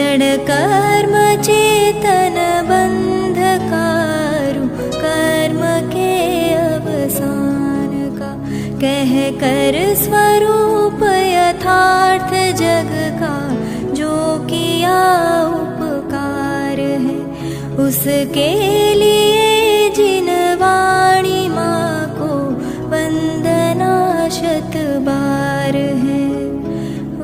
जड़ कर्म चेतन बंधकारु कर्म के अवसान का, कह कर स्वरूप यथार्थ जग का जो किया उपकार है, उसके लिए जिन वाणी माँ को वंदना शत बार है,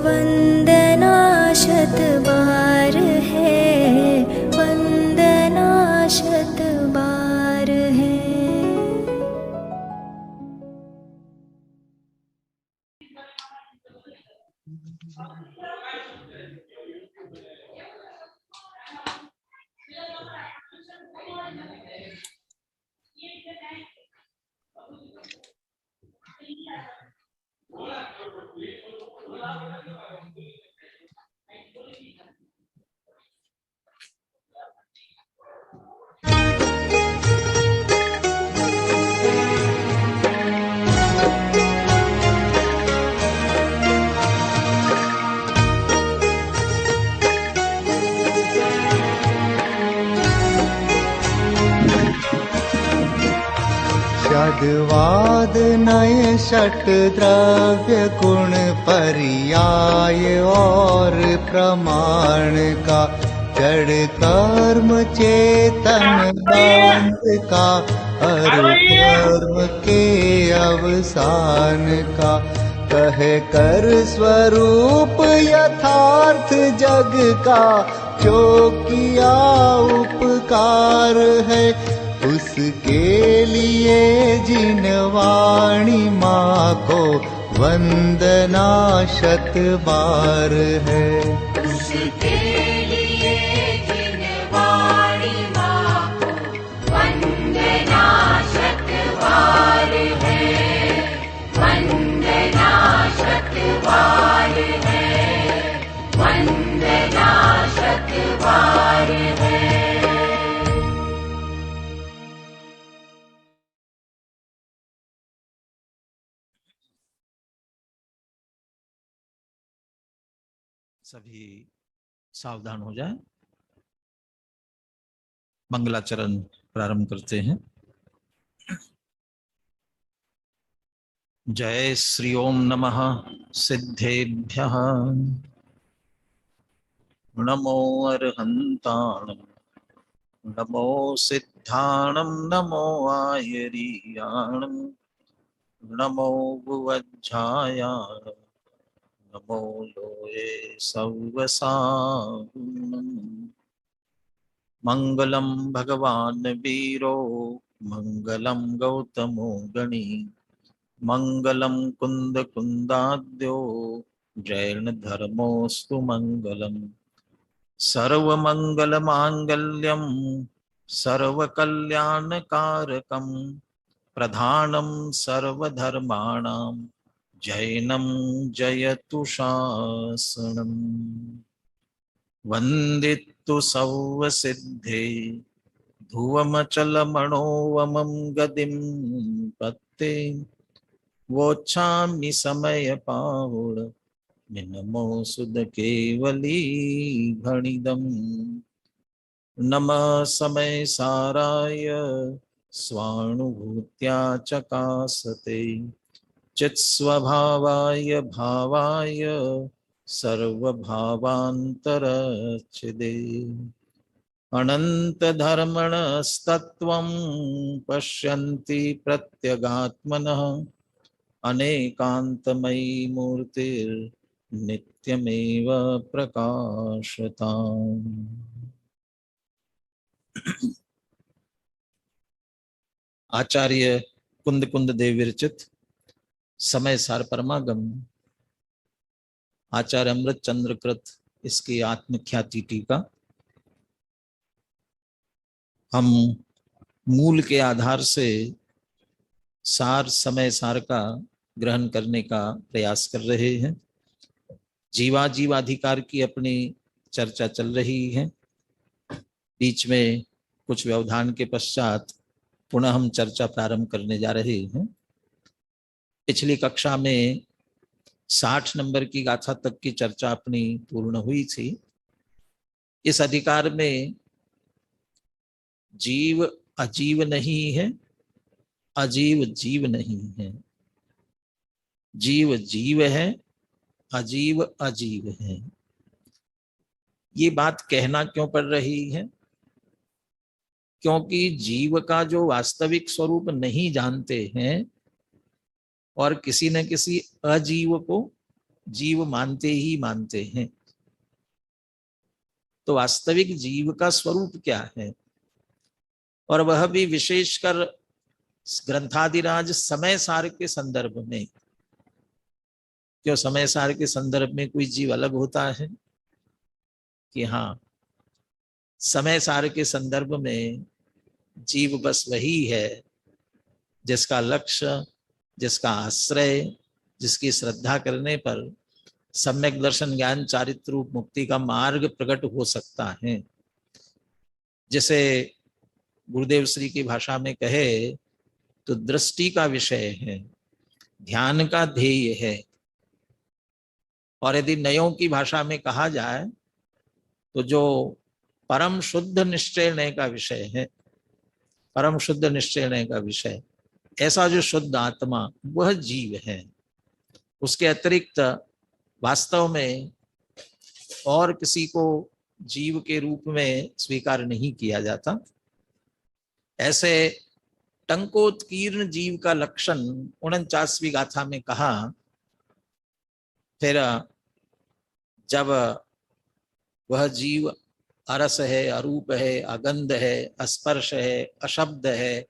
वंदना शत बार है, वंदना शत बार है। षड्वाद नय षट द्रव्य गुण पर्याय और प्रमाण का, जड़ कर्म चेतन बंध का अरु कर्म के अवसान का, कह कर स्वरूप यथार्थ जग का जो किया उपकार है, उसके लिए जिन वाणी माँ को वंदना शत बार है, उसके लिए जिन वाणी माँ को वंदना शत बार है, वंदना शत बार है, वंदना शत बार है। सभी सावधान हो जाएं। मंगलाचरण प्रारंभ करते हैं। जय श्री ओम नमः सिद्धेभ्यः, नमो अर्हन्ताणं, नमो सिद्धाणं, नमो आयरीयाणं, नमो भुवज्झायाणं, नमो लोये सव्वसाहुनं। मंगलम भगवान वीरो, मंगलम गौतमो गणी, मंगलम कुंद कुंदाद्यो, जैन धर्मोस्तु मंगलम। सर्वमंगल मांगल्यम सर्वकल्याणकारकम, प्रधानम सर्वधर्माणां जैनम जयतु शासनम्। वंदितु सौवसिद्धे धुवमचलमणोवमं गदिं पत्ते, वोच्छामि समयपाहुड निनमो सुद केवली भणिदम्। नमः समय साराय स्वानुभूत्या चकासते, चित्स्वभावाय भावाय सर्वभावान्तरच्छिदे। अनन्तधर्मणस्तत्त्वं पश्यन्ति प्रत्यगात्मनः, अनेकान्तमयी मूर्तिर्नित्यमेव प्रकाशताम्। आचार्य कुंद कुंद देव विरचित समय सार परमागम, आचार्य अमृत चंद्र कृत इसकी आत्मख्याति टीका हम मूल के आधार से सार समय सार का ग्रहण करने का प्रयास कर रहे हैं। जीवाधिकार की अपनी चर्चा चल रही है। बीच में कुछ व्यवधान के पश्चात पुनः हम चर्चा प्रारंभ करने जा रहे हैं। पिछली कक्षा में 60 नंबर की गाथा तक की चर्चा अपनी पूर्ण हुई थी। इस अधिकार में जीव अजीव नहीं है, अजीव जीव नहीं है। जीव जीव है, अजीव अजीव है। ये बात कहना क्यों पड़ रही है? क्योंकि जीव का जो वास्तविक स्वरूप नहीं जानते हैं और किसी न किसी अजीव को जीव मानते ही मानते हैं। तो वास्तविक जीव का स्वरूप क्या है? और वह भी विशेषकर ग्रंथादिराज समय सार के संदर्भ में। क्यों समय सार के संदर्भ में कोई जीव अलग होता है? कि हाँ, समय सार के संदर्भ में जीव बस वही है जिसका लक्ष्य, जिसका आश्रय, जिसकी श्रद्धा करने पर सम्यक दर्शन ज्ञान चारित्र रूप मुक्ति का मार्ग प्रकट हो सकता है। जैसे गुरुदेव श्री की भाषा में कहे तो दृष्टि का विषय है, ध्यान का ध्येय है। और यदि नयों की भाषा में कहा जाए तो जो परम शुद्ध निश्चय का विषय है, परम शुद्ध निश्चय का विषय, ऐसा जो शुद्ध आत्मा वह जीव है। उसके अतिरिक्त वास्तव में और किसी को जीव के रूप में स्वीकार नहीं किया जाता। ऐसे टंकोत्कीर्ण जीव का लक्षण 49वीं गाथा में कहा। फिर जब वह जीव अरस है, अरूप है, अगंध है, अस्पर्श है, अशब्द है,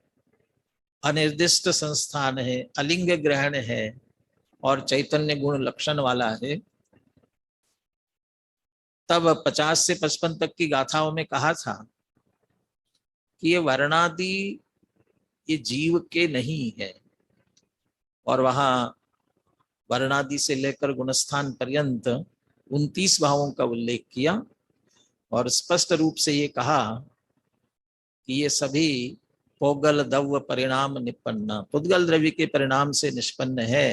अनिर्दिष्ट संस्थान है, अलिंग ग्रहण है और चैतन्य गुण लक्षण वाला है, तब 50 से 55 तक की गाथाओं में कहा था कि ये वर्णादि ये जीव के नहीं है। और वहां वर्णादि से लेकर गुणस्थान पर्यंत 29 भावों का उल्लेख किया और स्पष्ट रूप से ये कहा कि ये सभी पोगल दव्य परिणाम निपन्न, पुद्गल द्रव्य के परिणाम से निष्पन्न है।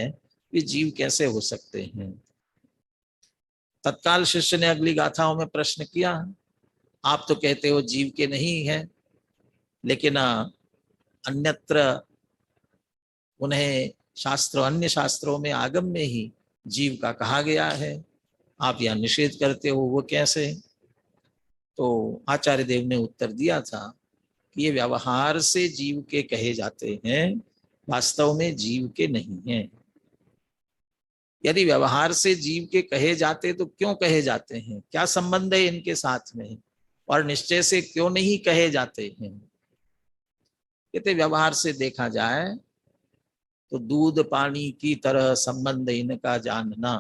ये जीव कैसे हो सकते हैं? तत्काल शिष्य ने अगली गाथाओं में प्रश्न किया, आप तो कहते हो जीव के नहीं है, लेकिन अन्यत्र उन्हें शास्त्र, अन्य शास्त्रों में आगम में ही जीव का कहा गया है, आप यहाँ निषेध करते हो, वो कैसे? तो आचार्य देव ने उत्तर दिया था कि ये व्यवहार से जीव के कहे जाते हैं, वास्तव में जीव के नहीं हैं। यदि व्यवहार से जीव के कहे जाते तो क्यों कहे जाते हैं? क्या संबंध है इनके साथ में? और निश्चय से क्यों नहीं कहे जाते हैं? कहते व्यवहार से देखा जाए तो दूध पानी की तरह संबंध इनका जानना।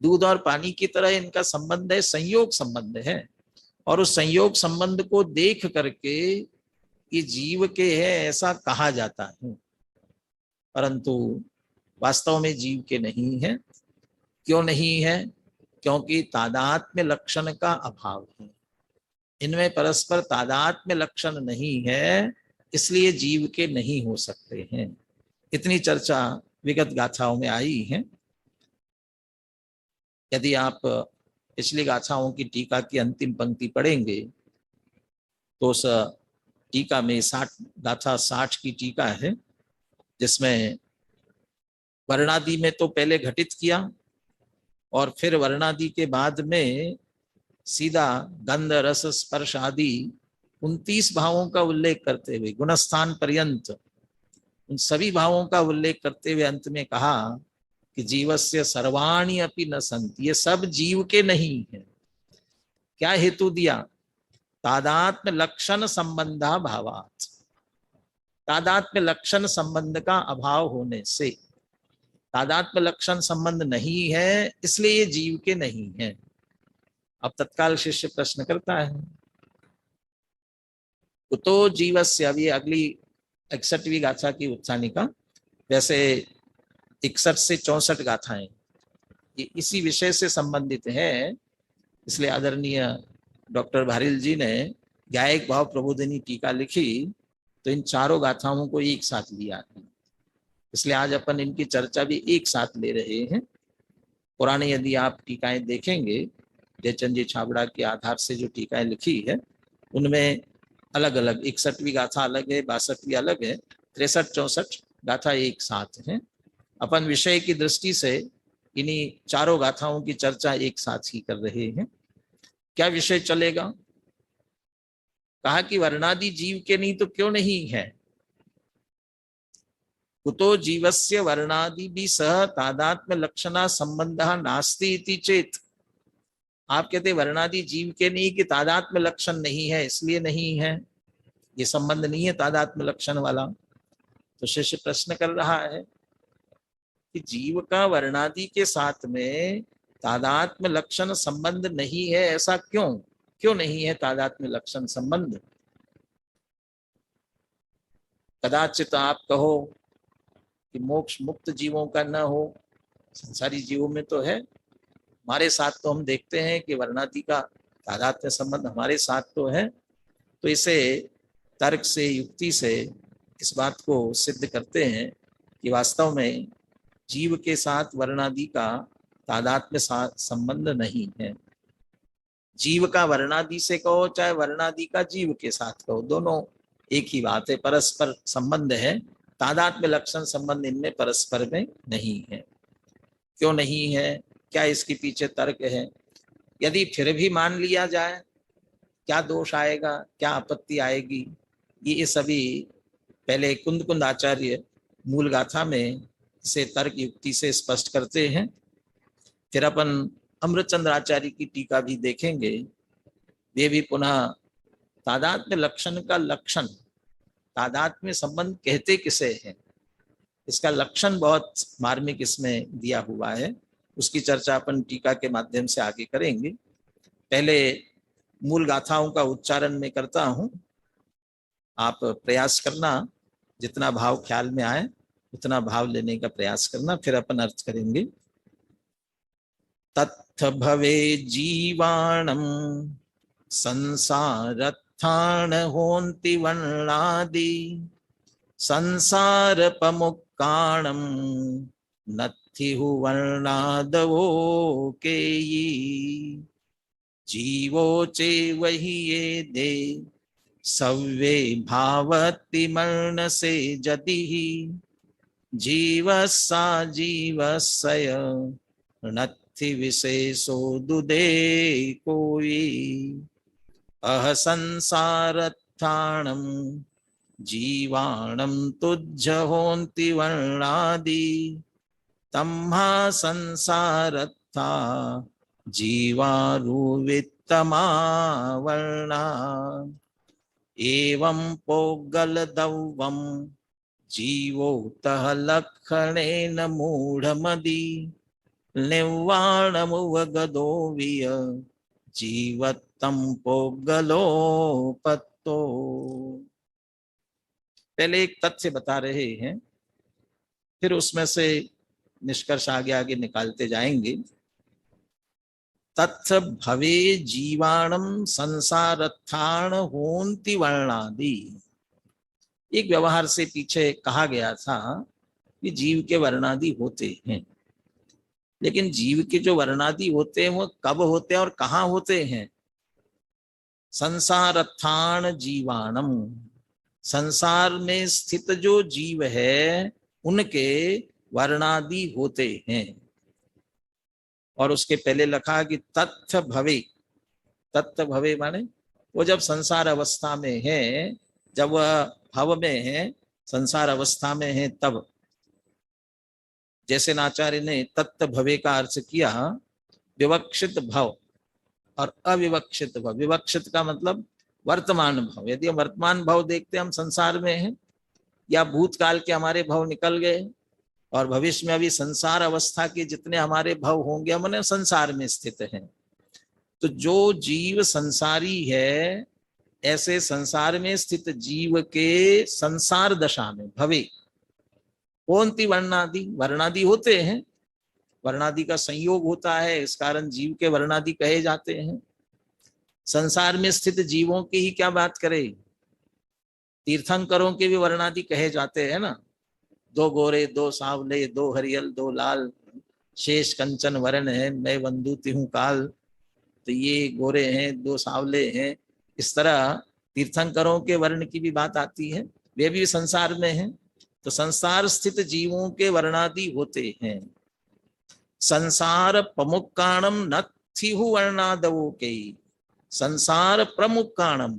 दूध और पानी की तरह इनका संबंध है, संयोग संबंध है। और उस संयोग संबंध को देख करके ये जीव के है ऐसा कहा जाता है, परंतु वास्तव में जीव के नहीं है। क्यों नहीं है? क्योंकि तादात्म्य लक्षण का अभाव है। इनमें परस्पर तादात्म्य लक्षण नहीं है, इसलिए जीव के नहीं हो सकते हैं। इतनी चर्चा विगत गाथाओं में आई है। यदि आप पिछली गाथाओं की टीका की अंतिम पंक्ति पढ़ेंगे तो उस टीका में 60 गाथा 60 की टीका है, जिसमें वर्णादि में तो पहले घटित किया और फिर वर्णादि के बाद में सीधा गंध रस स्पर्श आदि 29 भावों का उल्लेख करते हुए गुणस्थान पर्यंत उन सभी भावों का उल्लेख करते हुए अंत में कहा कि जीवस्य सर्वाणि अपि न सन्ति, ये सब जीव के नहीं है। क्या हेतु दिया? तादात्म्य लक्षण संबंधा भावात्, तादात्म्य लक्षण संबंध का अभाव होने से। तादात्म्य लक्षण संबंध नहीं है इसलिए ये जीव के नहीं है। अब तत्काल शिष्य प्रश्न करता है, तो जीवस्य, अब ये अगली 61वीं गाथा की उत्थानिका, वैसे 61 से 64 गाथाएं ये इसी विषय से संबंधित है, इसलिए आदरणीय डॉक्टर भारिल जी ने गायक भाव प्रबोधिनी टीका लिखी तो इन चारों गाथाओं को एक साथ लिया है। इसलिए आज अपन इनकी चर्चा भी एक साथ ले रहे हैं। पुराने यदि आप टीकाएं देखेंगे जयचंद जी छाबड़ा के आधार से जो टीकाएं लिखी है उनमें अलग अलग 61वीं गाथा अलग है, 62वीं अलग है, 63-64 गाथा एक साथ है। अपन विषय की दृष्टि से इन्हीं चारों गाथाओं की चर्चा एक साथ ही कर रहे हैं। क्या विषय चलेगा? कहा कि वर्णादि जीव के नहीं तो क्यों नहीं है? कुतो जीवस्य वर्णादि भी सह तादात्म्य लक्षणा संबंध नास्ति इति चेत। आप कहते वर्णादि जीव के नहीं कि तादात्म्य लक्षण नहीं है इसलिए नहीं है, ये संबंध नहीं है तादात्म्य लक्षण वाला। तो शिष्य प्रश्न कर रहा है कि जीव का वर्णादि के साथ में तादात्म्य लक्षण संबंध नहीं है, ऐसा क्यों? क्यों नहीं है तादात्म्य लक्षण संबंध? कदाचित आप कहो कि मोक्ष मुक्त जीवों का न हो, संसारी जीवों में तो है। हमारे साथ तो हम देखते हैं कि वर्णादि का तादात्म्य संबंध हमारे साथ तो है। तो इसे तर्क से, युक्ति से इस बात को सिद्ध करते हैं कि वास्तव में जीव के साथ वर्णादि का तादात्म्य संबंध नहीं है। जीव का वर्णादि से कहो चाहे वर्णादि का जीव के साथ कहो, दोनों एक ही बात है, परस्पर संबंध है। तादात्म्य लक्षण संबंध इनमें परस्पर में नहीं है। क्यों नहीं है? क्या इसके पीछे तर्क है? यदि फिर भी मान लिया जाए क्या दोष आएगा, क्या आपत्ति आएगी? ये सभी पहले कुंद आचार्य मूल गाथा में इसे तर्क युक्ति से स्पष्ट करते हैं। फिर अपन अमृतचंद्र आचार्य की टीका भी देखेंगे। वे भी पुनः तादात्म्य लक्षण का लक्षण, तादात्म्य संबंध कहते किसे हैं, इसका लक्षण बहुत मार्मिक इसमें दिया हुआ है। उसकी चर्चा अपन टीका के माध्यम से आगे करेंगे। पहले मूल गाथाओं का उच्चारण में करता हूं, आप प्रयास करना, जितना भाव ख्याल में आए उतना भाव लेने का प्रयास करना, फिर अपन अर्थ करेंगे। तत्थ भवे जीवाणम संसारत्थान होन्ति वर्णादि संसारपमुक्काणम नत्थिहु वर्णादवो केयी जीवो चे वही ये दे सव्ये भावति मर्ण से जतिहि जीवस्सा जीवस्सय नत्थि विशेषो दुदे कोई अह संसारत्थाणं जीवाणं तुज्ज होन्ति वर्णादि तम्हा संसारत्था जीवारुवित्तमा वर्णा एवं पोगलदव्वं जीवोतः लक्षणेन मूढ़मदि निर्वाणमुवगदो विय जीवत्तम पोगलोपत्तो। पहले एक तथ्य बता रहे हैं, फिर उसमें से निष्कर्ष आगे आगे निकालते जाएंगे। तत्थ भवे जीवाणम संसारत्थान होन्ति वर्णादि। एक व्यवहार से पीछे कहा गया था कि जीव के वर्णादि होते हैं, लेकिन जीव के जो वर्णादि होते हैं वो कब होते हैं और कहाँ होते हैं? संसारत्थान जीवाणम, संसार में स्थित जो जीव है उनके वर्णादि होते हैं। और उसके पहले लिखा कि तत्थ भवे, तत्थ भवे माने वो जब संसार अवस्था में है, जब वह भव में है, संसार अवस्था में है तब। जैसे आचार्य ने तत्त भवे का अर्थ किया विवक्षित भव और अविवक्षित भव। विवक्षित का मतलब वर्तमान भव। यदि हम वर्तमान भव देखते हम संसार में हैं, या भूतकाल के हमारे भव निकल गए और भविष्य में अभी संसार अवस्था के जितने हमारे भव होंगे हम संसार में स्थित हैं। तो जो जीव संसारी है, ऐसे संसार में स्थित जीव के संसार दशा में भवे कौनती वर्णादि, वर्णादि होते हैं। वर्णादि का संयोग होता है, इस कारण जीव के वर्णादि कहे जाते हैं। संसार में स्थित जीवों की ही क्या बात करें, तीर्थंकरों के भी वर्णादि कहे जाते हैं ना। दो गोरे, दो सांवले, दो हरियल, दो लाल, शेष कंचन वरण है, मैं वंदू तिहूं काल। तो ये गोरे हैं, दो सांवले हैं, इस तरह तीर्थंकरों के वर्ण की भी बात आती है, वे भी संसार में हैं। तो संसार स्थित जीवों के वर्णादि होते हैं। संसार प्रमुखाणम न थिहु वर्णादवो के, संसार प्रमुखाणम,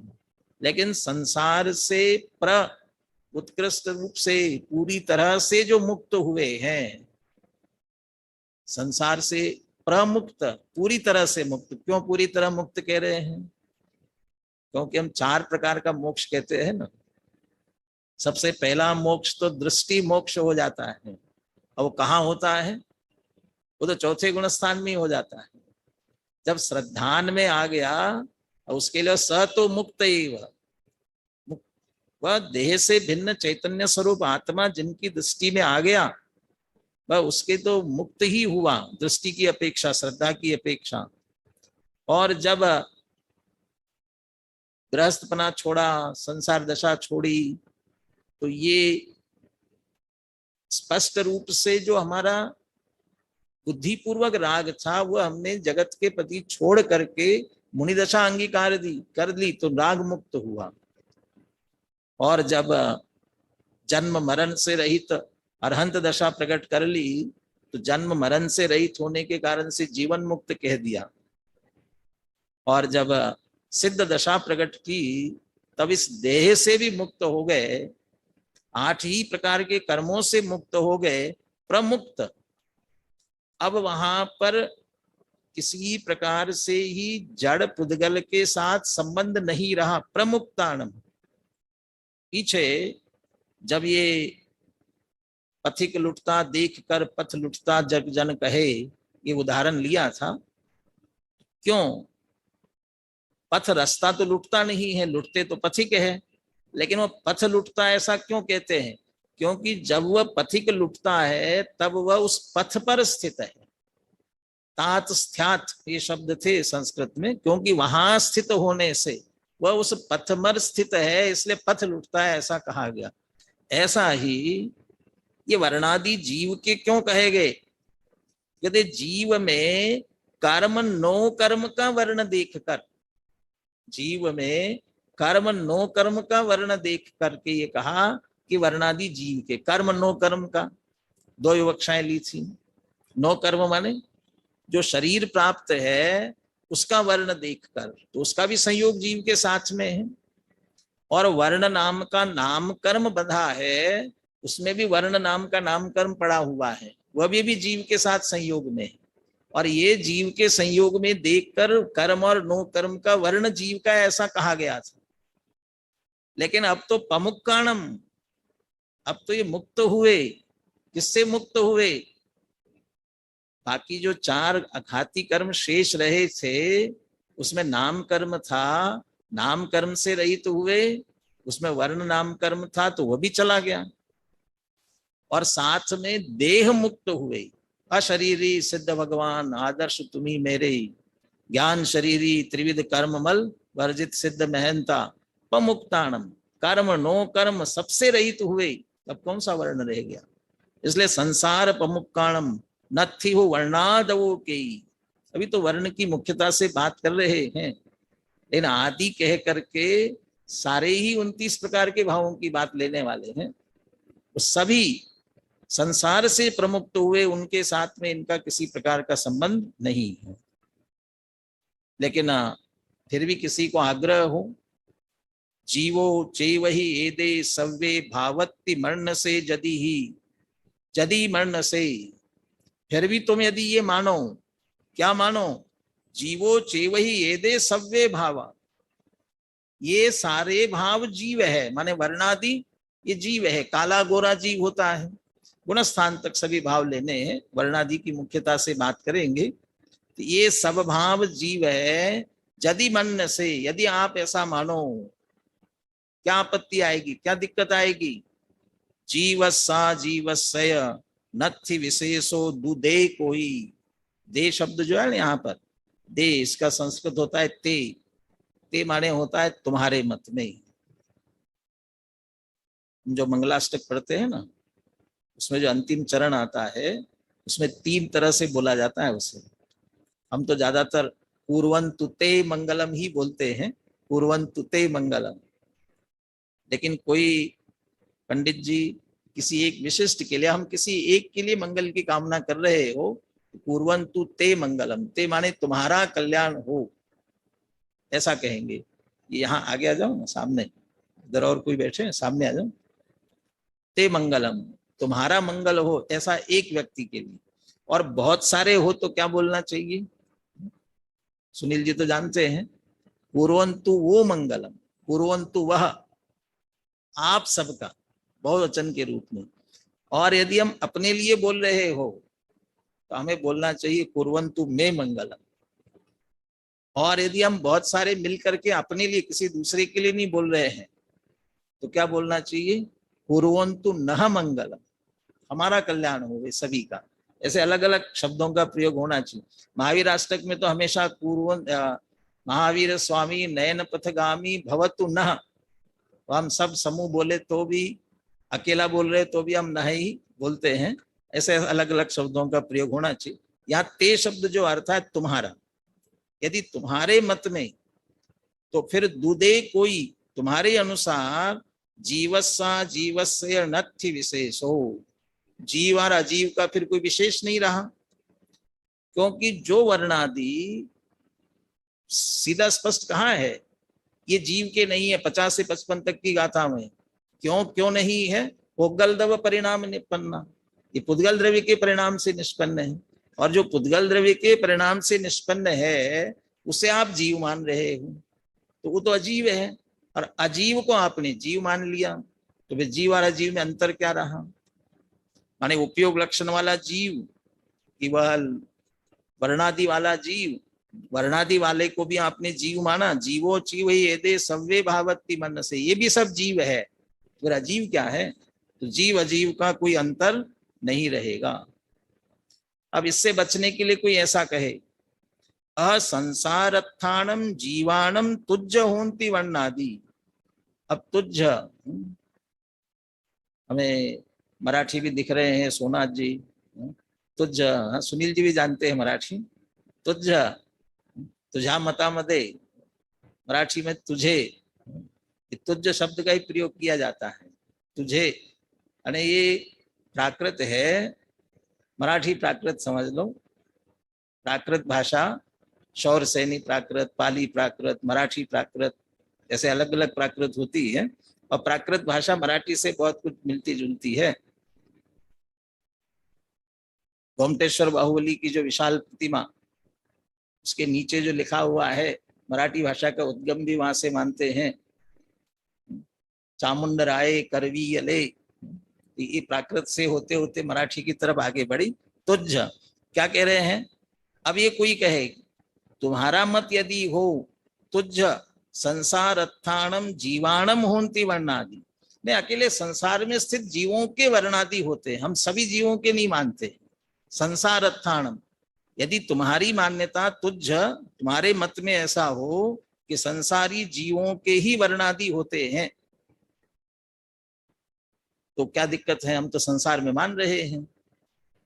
लेकिन संसार से उत्कृष्ट रूप से पूरी तरह से जो मुक्त हुए हैं, संसार से प्रमुक्त, पूरी तरह से मुक्त। क्यों पूरी तरह मुक्त कह रहे हैं? क्योंकि हम 4 प्रकार का मोक्ष कहते हैं ना। सबसे पहला मोक्ष तो दृष्टि मोक्ष हो जाता है। और वो कहाँ होता है? वो तो चौथे गुण स्थान में हो जाता है। जब श्रद्धान में आ गया, और उसके लिए स तो मुक्त ही वह देह से भिन्न चैतन्य स्वरूप आत्मा जिनकी दृष्टि में आ गया, वह उसके तो मुक्त ही हुआ, दृष्टि की अपेक्षा, श्रद्धा की अपेक्षा। और जब गृहस्थपना छोड़ा, संसार दशा छोड़ी, तो ये स्पष्ट रूप से जो हमारा बुद्धिपूर्वक राग था, वह हमने जगत के प्रति छोड़ करके मुनि दशा अंगीकार कर ली, तो राग मुक्त हुआ। और जब जन्म मरण से रहित अरहंत दशा प्रकट कर ली, तो जन्म मरण से रहित होने के कारण से जीवन मुक्त कह दिया। और जब सिद्ध दशा प्रकट की, तब इस देह से भी मुक्त हो गए, 8 ही प्रकार के कर्मों से मुक्त हो गए, प्रमुक्त। अब वहां पर किसी प्रकार से ही जड़ पुद्गल के साथ संबंध नहीं रहा, प्रमुक्तानम। पीछे जब ये पथिक लुटता देख कर पथ लुटता जग जन कहे, ये उदाहरण लिया था। क्यों? पथ रास्ता तो लुटता नहीं है, लुटते तो पथिक है, लेकिन वो पथ लुटता ऐसा क्यों कहते हैं? क्योंकि जब वह पथिक लुटता है, तब वह उस पथ पर स्थित है। तात स्थित ये शब्द थे संस्कृत में, क्योंकि वहां स्थित होने से वह उस पथ पर स्थित है, इसलिए पथ लुटता है, ऐसा कहा गया। ऐसा ही ये वर्णादि जीव के क्यों कहे गए? यदि जीव में कर्म नो कर्म का वर्ण देखकर, जीव में कर्म नो कर्म का वर्ण देख करके ये कहा कि वर्णादि जीव के, कर्म नो कर्म का 2 विवक्षाएं ली थी। नो कर्म माने जो शरीर प्राप्त है उसका वर्ण देखकर, तो उसका भी संयोग जीव के साथ में है। और वर्ण नाम का नाम कर्म बंधा है, उसमें भी वर्ण नाम का नाम कर्म पड़ा हुआ है, वह भी जीव के साथ संयोग में है। और ये जीव के संयोग में देखकर कर्म और नो कर्म का वर्ण जीव का ऐसा कहा गया था। लेकिन अब तो प्रमुखाणम, अब तो ये मुक्त हुए। किससे मुक्त हुए? बाकी जो 4 अघाती कर्म शेष रहे थे, उसमें नाम कर्म था, नाम कर्म से रहित हुए। उसमें वर्ण नाम कर्म था, तो वह भी चला गया। और साथ में देह मुक्त हुए। अशरीरी सिद्ध भगवान आदर्श तुम्ही मेरे, ज्ञान शरीरी त्रिविध कर्म मल वर्जित सिद्ध महंता, प्रमुक्ताणम, कर्म नो कर्म सबसे रहित हुए। अब कौन सा वर्ण रह गया? इसलिए संसार प्रमुक्ताणम नथि हो वर्णादवो के। अभी तो वर्ण की मुख्यता से बात कर रहे हैं, लेकिन आदि कह करके सारे ही 29 प्रकार के भावों की बात लेने वाले हैं। तो सभी संसार से प्रमुक्त हुए, उनके साथ में इनका किसी प्रकार का संबंध नहीं है। लेकिन फिर भी किसी को आग्रह हो, जीवो चेवहि एदे सव्वे भावत्ति मरण से जदि मरण से। फिर भी तुम यदि ये मानो, क्या मानो? जीवो चेवहि एदे सव्वे भावा, ये सारे भाव जीव है, माने वर्णादि ये जीव है। काला गोरा जीव होता है, गुणस्थान तक सभी भाव लेने हैं, वर्णादि की मुख्यता से बात करेंगे। तो ये सब भाव जीव है। यदि मन से, यदि आप ऐसा मानो, क्या आपत्ति आएगी, क्या दिक्कत आएगी? जीवसा जीवस्य नथि विशेषो दुदे कोई। दे शब्द जो है ना यहाँ पर, दे इसका संस्कृत होता है ते माने होता है तुम्हारे मत में। जो मंगलाष्टक पढ़ते हैं ना, उसमें जो अंतिम चरण आता है, उसमें 3 तरह से बोला जाता है उसे। हम तो ज्यादातर कुर्वन्तु ते मंगलम ही बोलते हैं, कुर्वन्तु ते मंगलम। लेकिन कोई पंडित जी किसी एक विशिष्ट के लिए, हम किसी एक के लिए मंगल की कामना कर रहे हो, कुर्वन्तु ते मंगलम, ते माने तुम्हारा कल्याण हो, ऐसा कहेंगे। यहाँ आगे आ जाओ ना, सामने इधर और कोई बैठे हैं, सामने आ जाओ। ते मंगलम, तुम्हारा मंगल हो, ऐसा एक व्यक्ति के लिए। और बहुत सारे हो तो क्या बोलना चाहिए? सुनील जी तो जानते हैं, कुर्वन्तु वो मंगलम, कुर्वन्तु वह, आप सबका, बहुवचन के रूप में। और यदि हम अपने लिए बोल रहे हो तो हमें बोलना चाहिए कुर्वन्तु मे मंगलम। और यदि हम बहुत सारे मिलकर के अपने लिए, किसी दूसरे के लिए नहीं बोल रहे हैं, तो क्या बोलना चाहिए? कुर्वन्तु नः मंगलम, हमारा कल्याण हो वे सभी का। ऐसे अलग अलग शब्दों का प्रयोग होना चाहिए। महावीर अष्टक में तो हमेशा महावीर स्वामी नयन पथगामी भवतु नः, तो हम सब समूह बोले तो भी, अकेला बोल रहे तो भी हम नः ही बोलते हैं। ऐसे अलग अलग शब्दों का प्रयोग होना चाहिए। यहाँ ते शब्द जो अर्थ है तुम्हारा, यदि तुम्हारे मत में, तो फिर दुदे कोई, तुम्हारे अनुसार जीवस्सा जीवस्य नथि विशेषो, जीव और अजीव का फिर कोई विशेष नहीं रहा। क्योंकि जो वर्णादि सीधा स्पष्ट कहाँ है, ये जीव के नहीं है। 50 से 55 तक की गाथा में क्यों नहीं है? पुद्गल द्रव्य परिणाम निष्पन्ना, ये पुद्गल द्रव्य के परिणाम से निष्पन्न है। और जो पुद्गल द्रव्य के परिणाम से निष्पन्न है उसे आप जीव मान रहे हो, तो वो तो अजीव है। और अजीव को आपने जीव मान लिया, तो फिर जीव और अजीव में अंतर क्या रहा? माने उपयोग लक्षण वाला जीव केवल वर्णादि वाला जीव, वर्णादि वाले को भी आपने जीव माना। जीवो जीव ही एदे सव्वे भावती मन से, ये भी सब जीव है, फिर अजीव क्या है? तो जीव अजीव का कोई अंतर नहीं रहेगा। अब इससे बचने के लिए कोई ऐसा कहे, असंसारत्थानम जीवाणम तुज्ज होन्ति वर्णादि। अब तुज्ज, हमें मराठी भी दिख रहे हैं, सोनाथ जी तुज्ज, सुनील जी भी जानते हैं मराठी। तुज्ज, तुझा मतामध्ये, मराठी में तुझे, तुज्ज शब्द का ही प्रयोग किया जाता है, तुझे। अने ये प्राकृत है, मराठी प्राकृत समझ लो। प्राकृत भाषा, शौर सैनी प्राकृत, पाली प्राकृत, मराठी प्राकृत, ऐसे अलग अलग प्राकृत होती है। और प्राकृत भाषा मराठी से बहुत कुछ मिलती जुलती है। गोमटेश्वर बाहुबली की जो विशाल प्रतिमा, उसके नीचे जो लिखा हुआ है, मराठी भाषा का उद्गम भी वहां से मानते हैं। चामुंड राय करवी यले, ये प्राकृत से होते होते मराठी की तरफ आगे बढ़ी। तुझ क्या कह रहे हैं? अब ये कोई कहे तुम्हारा मत यदि हो, तुझ संसार अर्थाणम जीवाणम होन्ति वर्णादि, मैं अकेले संसार में स्थित जीवों के वर्णादि होते हैं, हम सभी जीवों के नहीं मानते। संसार अर्थाणम, यदि तुम्हारी मान्यता, तुझ तुम्हारे मत में ऐसा हो कि संसारी जीवों के ही वर्णादि होते हैं, तो क्या दिक्कत है? हम तो संसार में मान रहे हैं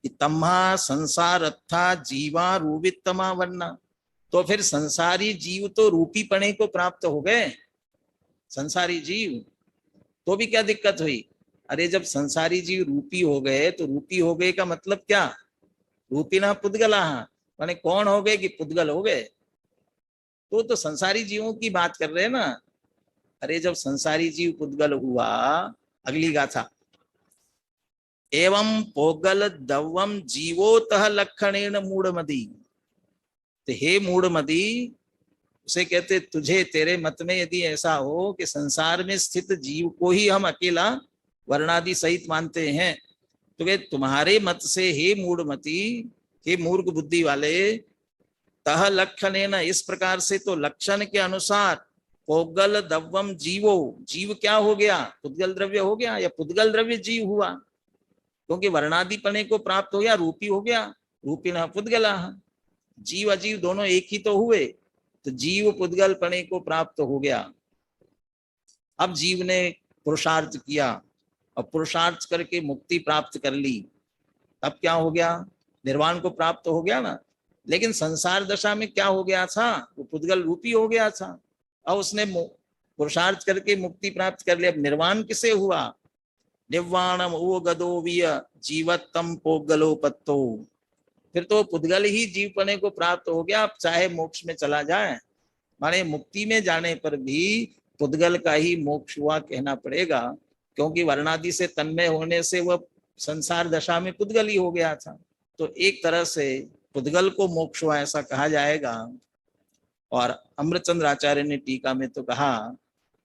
कि तम्हा संसार अथा जीवा रूपितमा वर्णा, तो फिर संसारी जीव तो रूपीपणे को प्राप्त हो गए, संसारी जीव, तो भी क्या दिक्कत हुई? अरे जब संसारी जीव रूपी हो गए, तो रूपी हो गए का मतलब क्या? रूपिना पुद्गला, माने कौन हो गए कि पुद्गल हो गए, तो संसारी जीवों की बात कर रहे हैं ना। अरे जब संसारी जीव पुद्गल हुआ, अगली गाथा, एवं पोगल दवम जीवोतः लक्षणेन मूढ़मदी, तो हे मूढ़मदी, उसे कहते तुझे, तेरे मत में यदि ऐसा हो कि संसार में स्थित जीव को ही हम अकेला वर्णादि सहित मानते हैं, तो वे तुम्हारे मत से हे मूढ़मती, हे मूर्ख बुद्धि वाले, तह लक्षणेन, इस प्रकार से तो लक्षण के अनुसार, पोगल दवम जीवो, जीव क्या हो गया? पुद्गल द्रव्य हो गया, या पुद्गल द्रव्य जीव हुआ, क्योंकि वर्णादिपणे को प्राप्त हो गया, रूपी हो गया, रूपिण पुद्गला, जीव अजीव दोनों एक ही तो हुए, तो जीव पुद्गल पणे को प्राप्त हो गया। अब जीव ने पुरुषार्थ किया और पुरुषार्थ करके मुक्ति प्राप्त कर ली, तब क्या हो गया? निर्वाण को प्राप्त हो गया ना। लेकिन संसार दशा में क्या हो गया था, वो पुद्गल रूपी हो गया था। और उसने पुरुषार्थ करके मुक्ति प्राप्त कर लिया। अब निर्वाण किसे हुआ? निर्वाणम ओ गदोविय जीवत्तम पोगलोपत्तो। फिर तो पुद्गल ही जीवपने को प्राप्त हो गया। अब चाहे मोक्ष में चला जाए, माने मुक्ति में जाने पर भी पुद्गल का ही मोक्ष हुआ कहना पड़ेगा, क्योंकि वर्णादि से तन्मय होने से वह संसार दशा में पुद्गल ही हो गया था। तो एक तरह से पुद्गल को मोक्ष हुआ ऐसा कहा जाएगा। और अमृतचंद्र आचार्य ने टीका में तो कहा,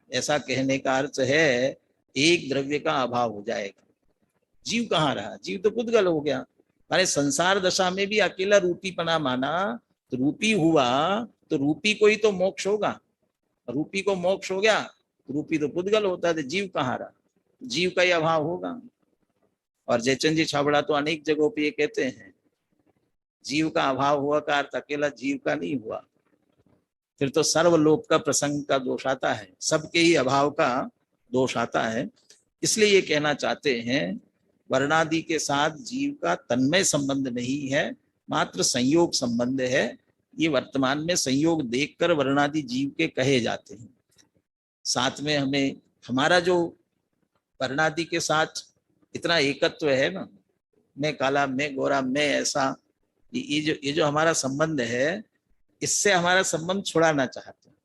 ऐसा कहने का अर्थ है एक द्रव्य का अभाव हो जाएगा। जीव कहाँ रहा? जीव तो पुद्गल हो गया। माने संसार दशा में भी अकेला रूपीपना माना, तो रूपी हुआ, तो रूपी को ही तो मोक्ष होगा। रूपी को मोक्ष हो गया, रूपी तो पुद्गल होता है, तो जीव कहाँ रहा? जीव का ही अभाव होगा। और जयचंद जी छाबड़ा तो अनेक जगहों पे ये कहते हैं, जीव का अभाव हुआ का अर्थ अकेला जीव का नहीं हुआ, फिर तो सर्वलोक का प्रसंग का दोष आता है, सबके ही अभाव का दोष आता है। इसलिए ये कहना चाहते हैं, वर्णादि के साथ जीव का तन्मय संबंध नहीं है, मात्र संयोग संबंध है। ये वर्तमान में संयोग देखकर वर्णादि जीव के कहे जाते हैं। साथ में हमें हमारा जो वर्णादि के साथ इतना एकत्व है ना, मैं काला, मैं गोरा, मैं ऐसा, ये जो हमारा संबंध है, इससे हमारा संबंध छुड़ाना चाहते हैं।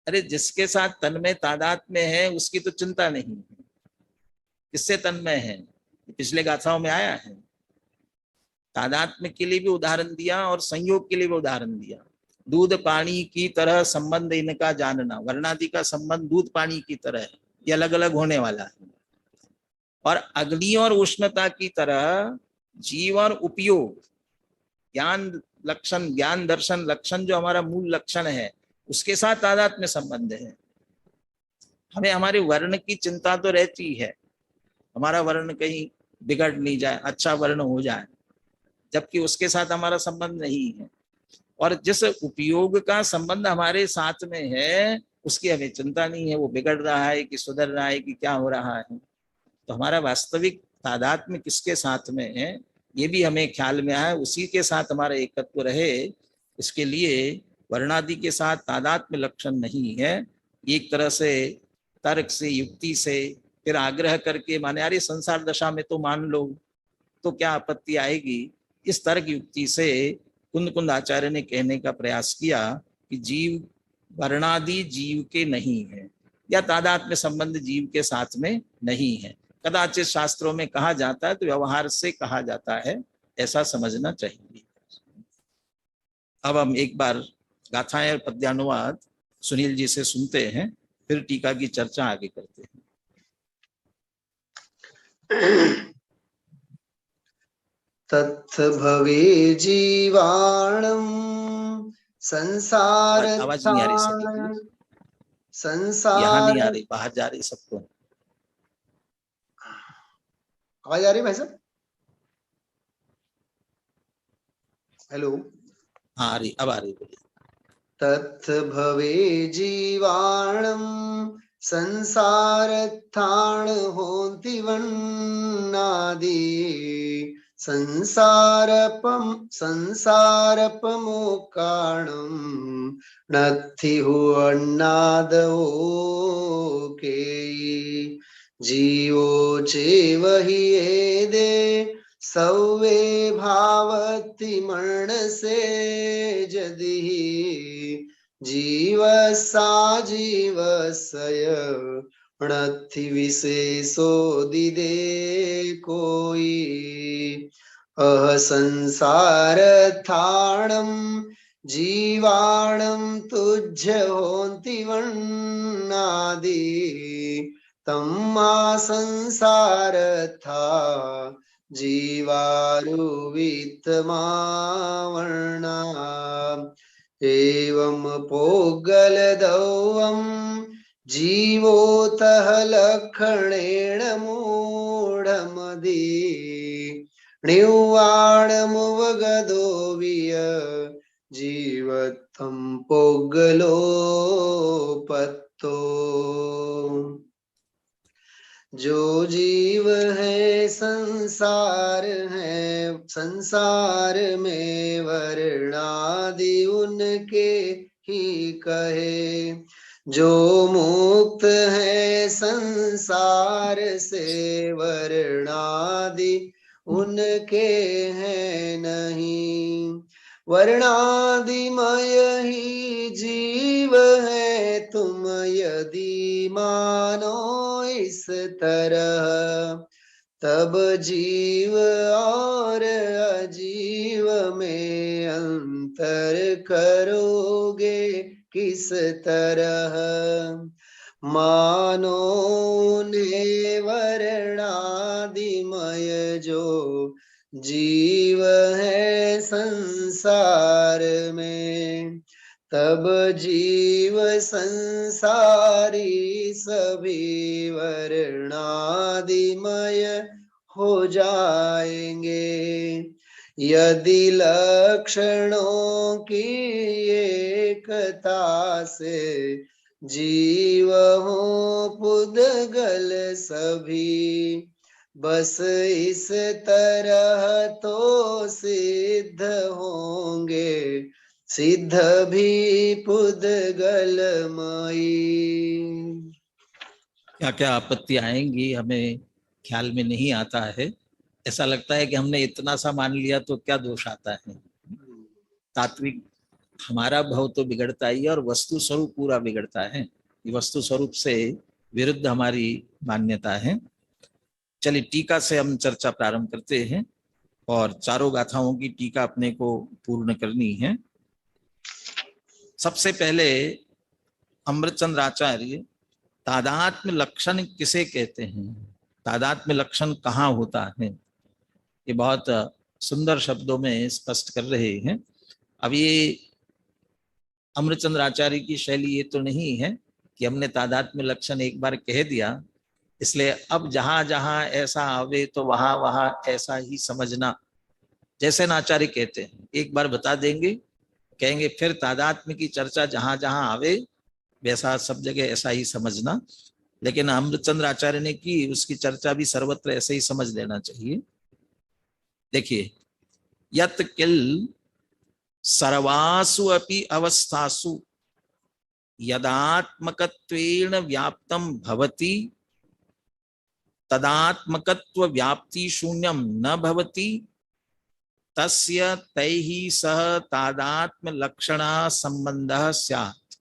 अरे जिसके साथ तन्मय तादात में है उसकी तो चिंता नहीं है, किससे तन्मय है, पिछले गाथाओं में आया है। तादात्म्य के लिए भी उदाहरण दिया और संयोग के लिए भी उदाहरण दिया। दूध पानी की तरह संबंध इनका जानना, वर्णादि का संबंध दूध पानी की तरह है, ये अलग अलग होने वाला है। और अग्नि और उष्णता की तरह जीव और उपयोग, ज्ञान लक्षण, ज्ञान दर्शन लक्षण जो हमारा मूल लक्षण है, उसके साथ तादात्म्य संबंध है। हमें हमारे वर्ण की चिंता तो रहती है, हमारा वर्ण कहीं बिगड़ नहीं जाए, अच्छा वर्ण हो जाए, जबकि उसके साथ हमारा संबंध नहीं है। और जिस उपयोग का संबंध हमारे साथ में है, उसकी हमें चिंता नहीं है, वो बिगड़ रहा है कि सुधर रहा है कि क्या हो रहा है। तो हमारा वास्तविक तादात्म्य किसके साथ में है, ये भी हमें ख्याल में आए, उसी के साथ हमारा एकत्व रहे। इसके लिए वर्णादि के साथ तादात्म्य लक्षण नहीं है। एक तरह से तर्क से, युक्ति से, फिर आग्रह करके, माने अरे संसार दशा में तो मान लो, तो क्या आपत्ति आएगी, इस तर्क युक्ति से कुंद कुंद आचार्य ने कहने का प्रयास किया कि जीव वर्णादि जीव के नहीं है, या तादात्म्य संबंध जीव के साथ में नहीं है। कदाचित शास्त्रों में कहा जाता है तो व्यवहार से कहा जाता है, ऐसा समझना चाहिए। अब हम एक बार गाथाएं और पद्यानुवाद सुनील जी से सुनते हैं, फिर टीका की चर्चा आगे करते हैं। तत्थ भवे जीवाणं संसार, आवाज नहीं आ रही सभी, संसार, यहाँ नहीं आ रही, बाहर जा रही सबको। आवाज आ रही भाई साहब? हेलो, हाँ आ रही, अब आ रही, बोलिए। तत्थ भवे जीवाणं संसारत्थान होन्ति वन्नादि संसारपमोकाणं नत्थि हुअन्नादो के जीवो चेव हि एदे सौवे भावति मरणसे जदि जीवसा जीवसय णत्थि विशेषो दिदे कोई अह संसारथाणं जीवाणं तुज्य होन्ति वन्नादि तम्मा संसारथा जीवारुवित्तमावर्णा एवं पोगलदौवं जीवोतः लक्षणेन मूढमदि निवाणमुवगदो विय जीवत्तं पोगलोपत्तो जो जीव है संसार में वर्णादि उनके ही कहे। जो मुक्त है संसार से वर्णादि उनके हैं नहीं। वर्णादिमय ही जीव है तुम यदि मानो इस तरह, तब जीव और अजीव में अंतर करोगे किस तरह। मानो उन्हें वर्णादिमय जो जीव है संसार में, तब जीव संसारी सभी वर्णादिमय हो जाएंगे। यदि लक्षणों की एकता से जीव हो पुद्गल सभी, बस इस तरह तो सिद्ध होंगे सिद्ध भी पुद्गलमयी। क्या क्या आपत्ति आएंगी हमें ख्याल में नहीं आता है। ऐसा लगता है कि हमने इतना सा मान लिया तो क्या दोष आता है। तात्विक हमारा भाव तो बिगड़ता ही है और वस्तु स्वरूप पूरा बिगड़ता है। ये वस्तु स्वरूप से विरुद्ध हमारी मान्यता है। चलिए टीका से हम चर्चा प्रारंभ करते हैं और चारों गाथाओं की टीका अपने को पूर्ण करनी है। सबसे पहले अमृतचंद्र आचार्य तादात्म्य लक्षण किसे कहते हैं, तादात्म्य लक्षण कहाँ होता है, ये बहुत सुंदर शब्दों में स्पष्ट कर रहे हैं। अब ये अमृतचंद्र आचार्य की शैली ये तो नहीं है कि हमने तादात्म्य लक्षण एक बार कह दिया इसलिए अब जहां जहां ऐसा आवे तो वहां वहां ऐसा ही समझना। जैसे आचार्य कहते हैं एक बार बता देंगे, कहेंगे फिर तादात्म्य की चर्चा जहां जहां आवे वैसा सब जगह ऐसा ही समझना। लेकिन अमृतचंद्र आचार्य ने की उसकी चर्चा भी सर्वत्र ऐसे ही समझ लेना चाहिए। देखिए, यत किल सर्वासु अपि अवस्थासु यदात्मकत्वेन व्याप्तम भवति तदात्मकत्व व्याप्ति शून्यम न भवति तस्य तैहि सह तादात्म्य लक्षणा संबंधः स्यात्।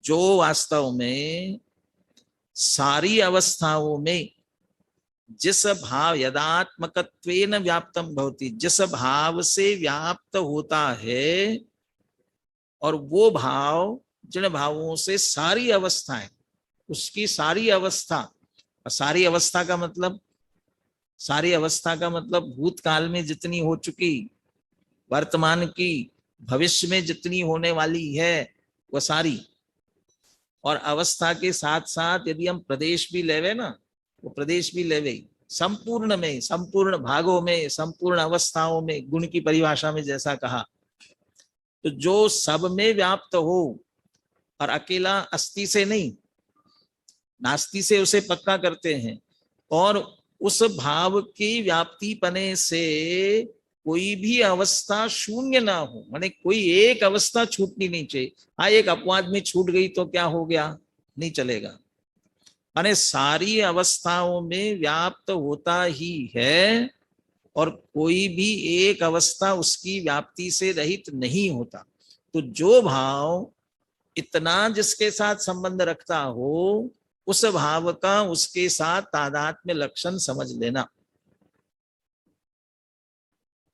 जो वास्तव में सारी अवस्थाओं में जिस भाव यदात्मकत्वेन व्याप्तम भवति, जिस भाव से व्याप्त होता है और वो भाव जिन भावों से सारी अवस्थाएं, उसकी सारी अवस्था, सारी अवस्था का मतलब, सारी अवस्था का मतलब भूतकाल में जितनी हो चुकी, वर्तमान की, भविष्य में जितनी होने वाली है वह सारी। और अवस्था के साथ साथ यदि हम प्रदेश भी लेवे ना, वो प्रदेश भी लेवे संपूर्ण में, संपूर्ण भागों में, संपूर्ण अवस्थाओं में, गुण की परिभाषा में जैसा कहा, तो जो सब में व्याप्त हो और अकेला अस्थि से नहीं, नास्ति से उसे पक्का करते हैं, और उस भाव की व्याप्ति पने से कोई भी अवस्था शून्य ना हो, माने कोई एक अवस्था छूटनी नहीं चाहिए। हाँ, एक अपवाद में छूट गई तो क्या हो गया, नहीं चलेगा। माने सारी अवस्थाओं में व्याप्त होता ही है और कोई भी एक अवस्था उसकी व्याप्ति से रहित नहीं होता। तो जो भाव इतना जिसके साथ संबंध रखता हो उस भाव का उसके साथ तादात्म्य लक्षण समझ लेना।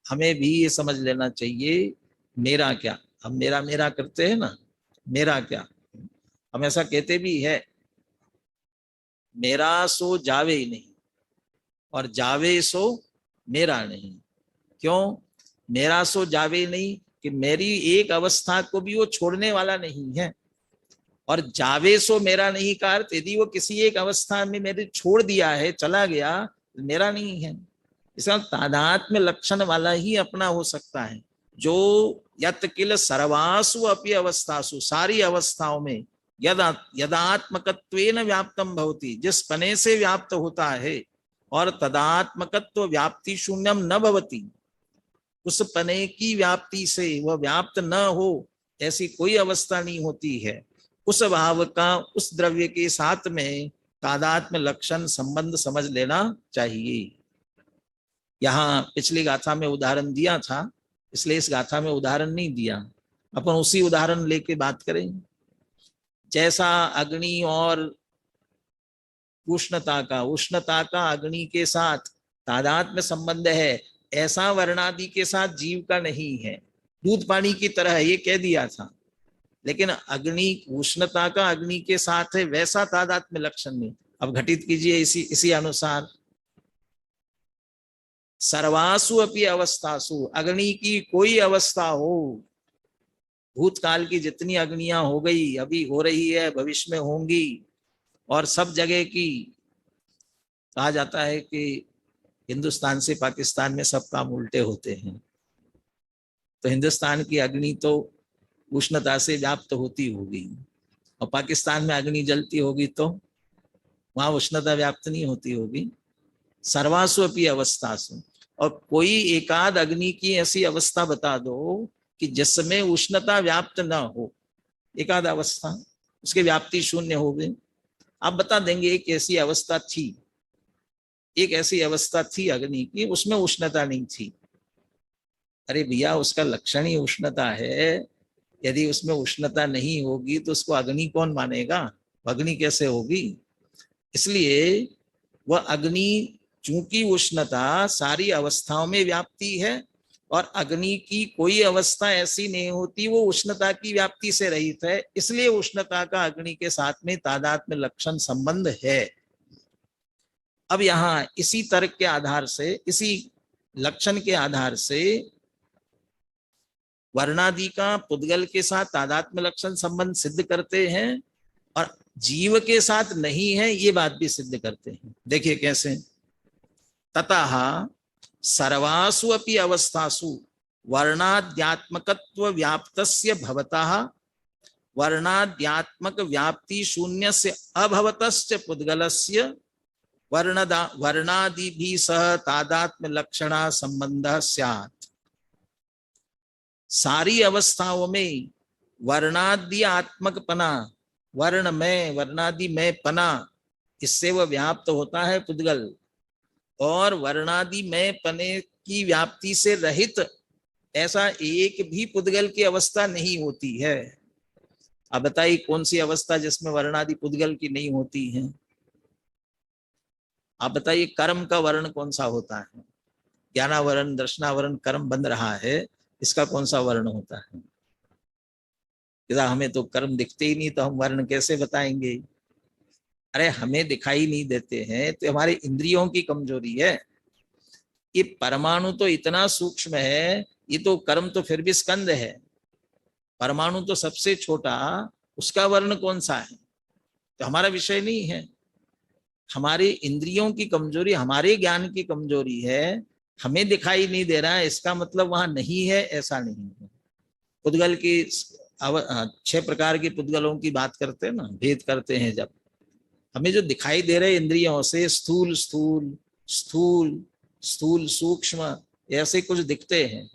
हमें भी ये समझ लेना चाहिए मेरा क्या, हम मेरा मेरा करते हैं ना, मेरा क्या, हम ऐसा कहते भी है, मेरा सो जावे ही नहीं और जावे सो मेरा नहीं। क्यों मेरा सो जावे नहीं? कि मेरी एक अवस्था को भी वो छोड़ने वाला नहीं है, और जावे सो मेरा नहीं का अर्थ यदि वो किसी एक अवस्था में मेरे छोड़ दिया है, चला गया, मेरा नहीं है। इसका तादात्म्य लक्षण वाला ही अपना हो सकता है। जो यत किल सर्वासु अपि अवस्थासु, सारी अवस्थाओं में यदात्मकत्वेन व्याप्तम भवति, जिस पने से व्याप्त होता है, और तदात्मकत्व व्याप्ति शून्यम न भवति, उस पने की व्याप्ति से वह व्याप्त न हो ऐसी कोई अवस्था नहीं होती है। उस भाव का उस द्रव्य के साथ में तादात्म्य लक्षण संबंध समझ लेना चाहिए। यहाँ पिछली गाथा में उदाहरण दिया था, इसलिए इस गाथा में उदाहरण नहीं दिया, अपन उसी उदाहरण लेके बात करें। जैसा अग्नि और उष्णता का अग्नि के साथ तादात्म्य संबंध है, ऐसा वर्णादि के साथ जीव का नहीं है। दूध पानी की तरह है, ये कह दिया था, लेकिन अग्नि उष्णता का अग्नि के साथ है, वैसा तादात्म्य लक्षण नहीं। अब घटित कीजिए इसी अनुसार। सर्वासु अपि अवस्थासु, अग्नि की कोई अवस्था हो, भूतकाल की जितनी अग्नियां हो गई, अभी हो रही है, भविष्य में होंगी, और सब जगह की, कहा जाता है कि हिंदुस्तान से पाकिस्तान में सब काम उल्टे होते हैं। तो हिंदुस्तान की अग्नि तो उष्णता से व्याप्त होती होगी, और पाकिस्तान में अग्नि जलती होगी तो वहां उष्णता व्याप्त नहीं होती होगी। सर्वासु अपि अवस्थासु, और कोई एकाध अग्नि की ऐसी अवस्था बता दो कि जिसमें उष्णता व्याप्त न हो, एकाध अवस्था, उसकी व्याप्ति शून्य हो गई। आप बता देंगे एक ऐसी अवस्था थी, एक ऐसी अवस्था थी अग्नि की, उसमें उष्णता नहीं थी। अरे भैया, उसका लक्षण ही उष्णता है, यदि उसमें उष्णता नहीं होगी तो उसको अग्नि कौन मानेगा, अग्नि कैसे होगी। इसलिए वह अग्नि, चूंकि उष्णता सारी अवस्थाओं में व्याप्ति है, और अग्नि की कोई अवस्था ऐसी नहीं होती वो उष्णता की व्याप्ति से रहित है, इसलिए उष्णता का अग्नि के साथ में तादात्म्य लक्षण संबंध है। अब यहाँ इसी तर्क के आधार से, इसी लक्षण के आधार से वर्णादि का पुद्गल के साथ तादात्म्य लक्षण संबंध सिद्ध करते हैं, और जीव के साथ नहीं है ये बात भी सिद्ध करते हैं। देखिए कैसे। ततः सर्वासु अपि अवस्थासु वर्णाद्यात्मकत्व व्याप्तस्य भवतः वर्णाद्यात्मक व्याप्ति शून्यस्य अभवतस्य पुद्गलस्य वर्णादिभिः सह तादात्म्य लक्षणा संबंधः स्यात्। सारी अवस्थाओं में वर्णादि आत्मक पना, वर्ण में, वर्णादि में पना, इससे वह व्याप्त होता है पुद्गल, और वर्णादि में पने की व्याप्ति से रहित ऐसा एक भी पुद्गल की अवस्था नहीं होती है। अब बताइए कौन सी अवस्था जिसमें वर्णादि पुद्गल की नहीं होती है। आप बताइए कर्म का वर्ण कौन सा होता है, ज्ञानावरण, दर्शनावरण, कर्म बन रहा है, इसका कौन सा वर्ण होता है। यदा हमें तो कर्म दिखते ही नहीं तो हम वर्ण कैसे बताएंगे। अरे हमें दिखाई नहीं देते हैं तो हमारे इंद्रियों की कमजोरी है। ये परमाणु तो इतना सूक्ष्म है, ये तो कर्म तो फिर भी स्कंद है, परमाणु तो सबसे छोटा, उसका वर्ण कौन सा है, तो हमारा विषय नहीं है। हमारे इंद्रियों की कमजोरी, हमारे ज्ञान की कमजोरी है, हमें दिखाई नहीं दे रहा है, इसका मतलब वहां नहीं है ऐसा नहीं है। पुद्गल की 6 प्रकार के पुद्गलों की बात करते हैं ना, भेद करते हैं। जब हमें जो दिखाई दे रहे इंद्रियों से स्थूल स्थूल स्थूल स्थूल सूक्ष्म ऐसे कुछ दिखते हैं,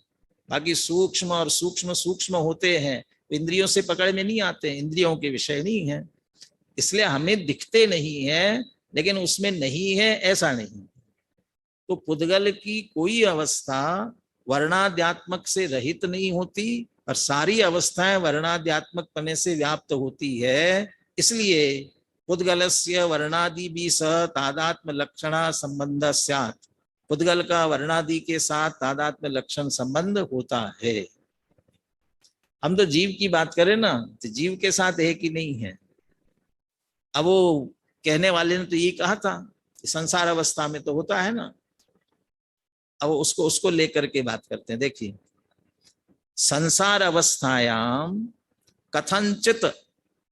बाकी सूक्ष्म और सूक्ष्म सूक्ष्म होते हैं, इंद्रियों से पकड़ में नहीं आते, इंद्रियों के विषय नहीं है, इसलिए हमें दिखते नहीं है, लेकिन उसमें नहीं है ऐसा नहीं। तो पुद्गल की कोई अवस्था वर्णाद्यात्मक से रहित नहीं होती, और सारी अवस्थाएं वर्णाद्यात्मक पने से व्याप्त होती है। इसलिए पुद्गलस्य वर्णादि भी सह तादात्म्य लक्षणा संबंध स्यात्, पुद्गल का वर्णादि के साथ तादात्म्य लक्षण संबंध होता है। हम तो जीव की बात करें ना, तो जीव के साथ है कि नहीं है। अब वो कहने वाले ने तो ये कहा था संसार अवस्था में तो होता है ना, अब उसको लेकर के बात करते हैं। देखिए, संसार अवस्थायाम कथंचित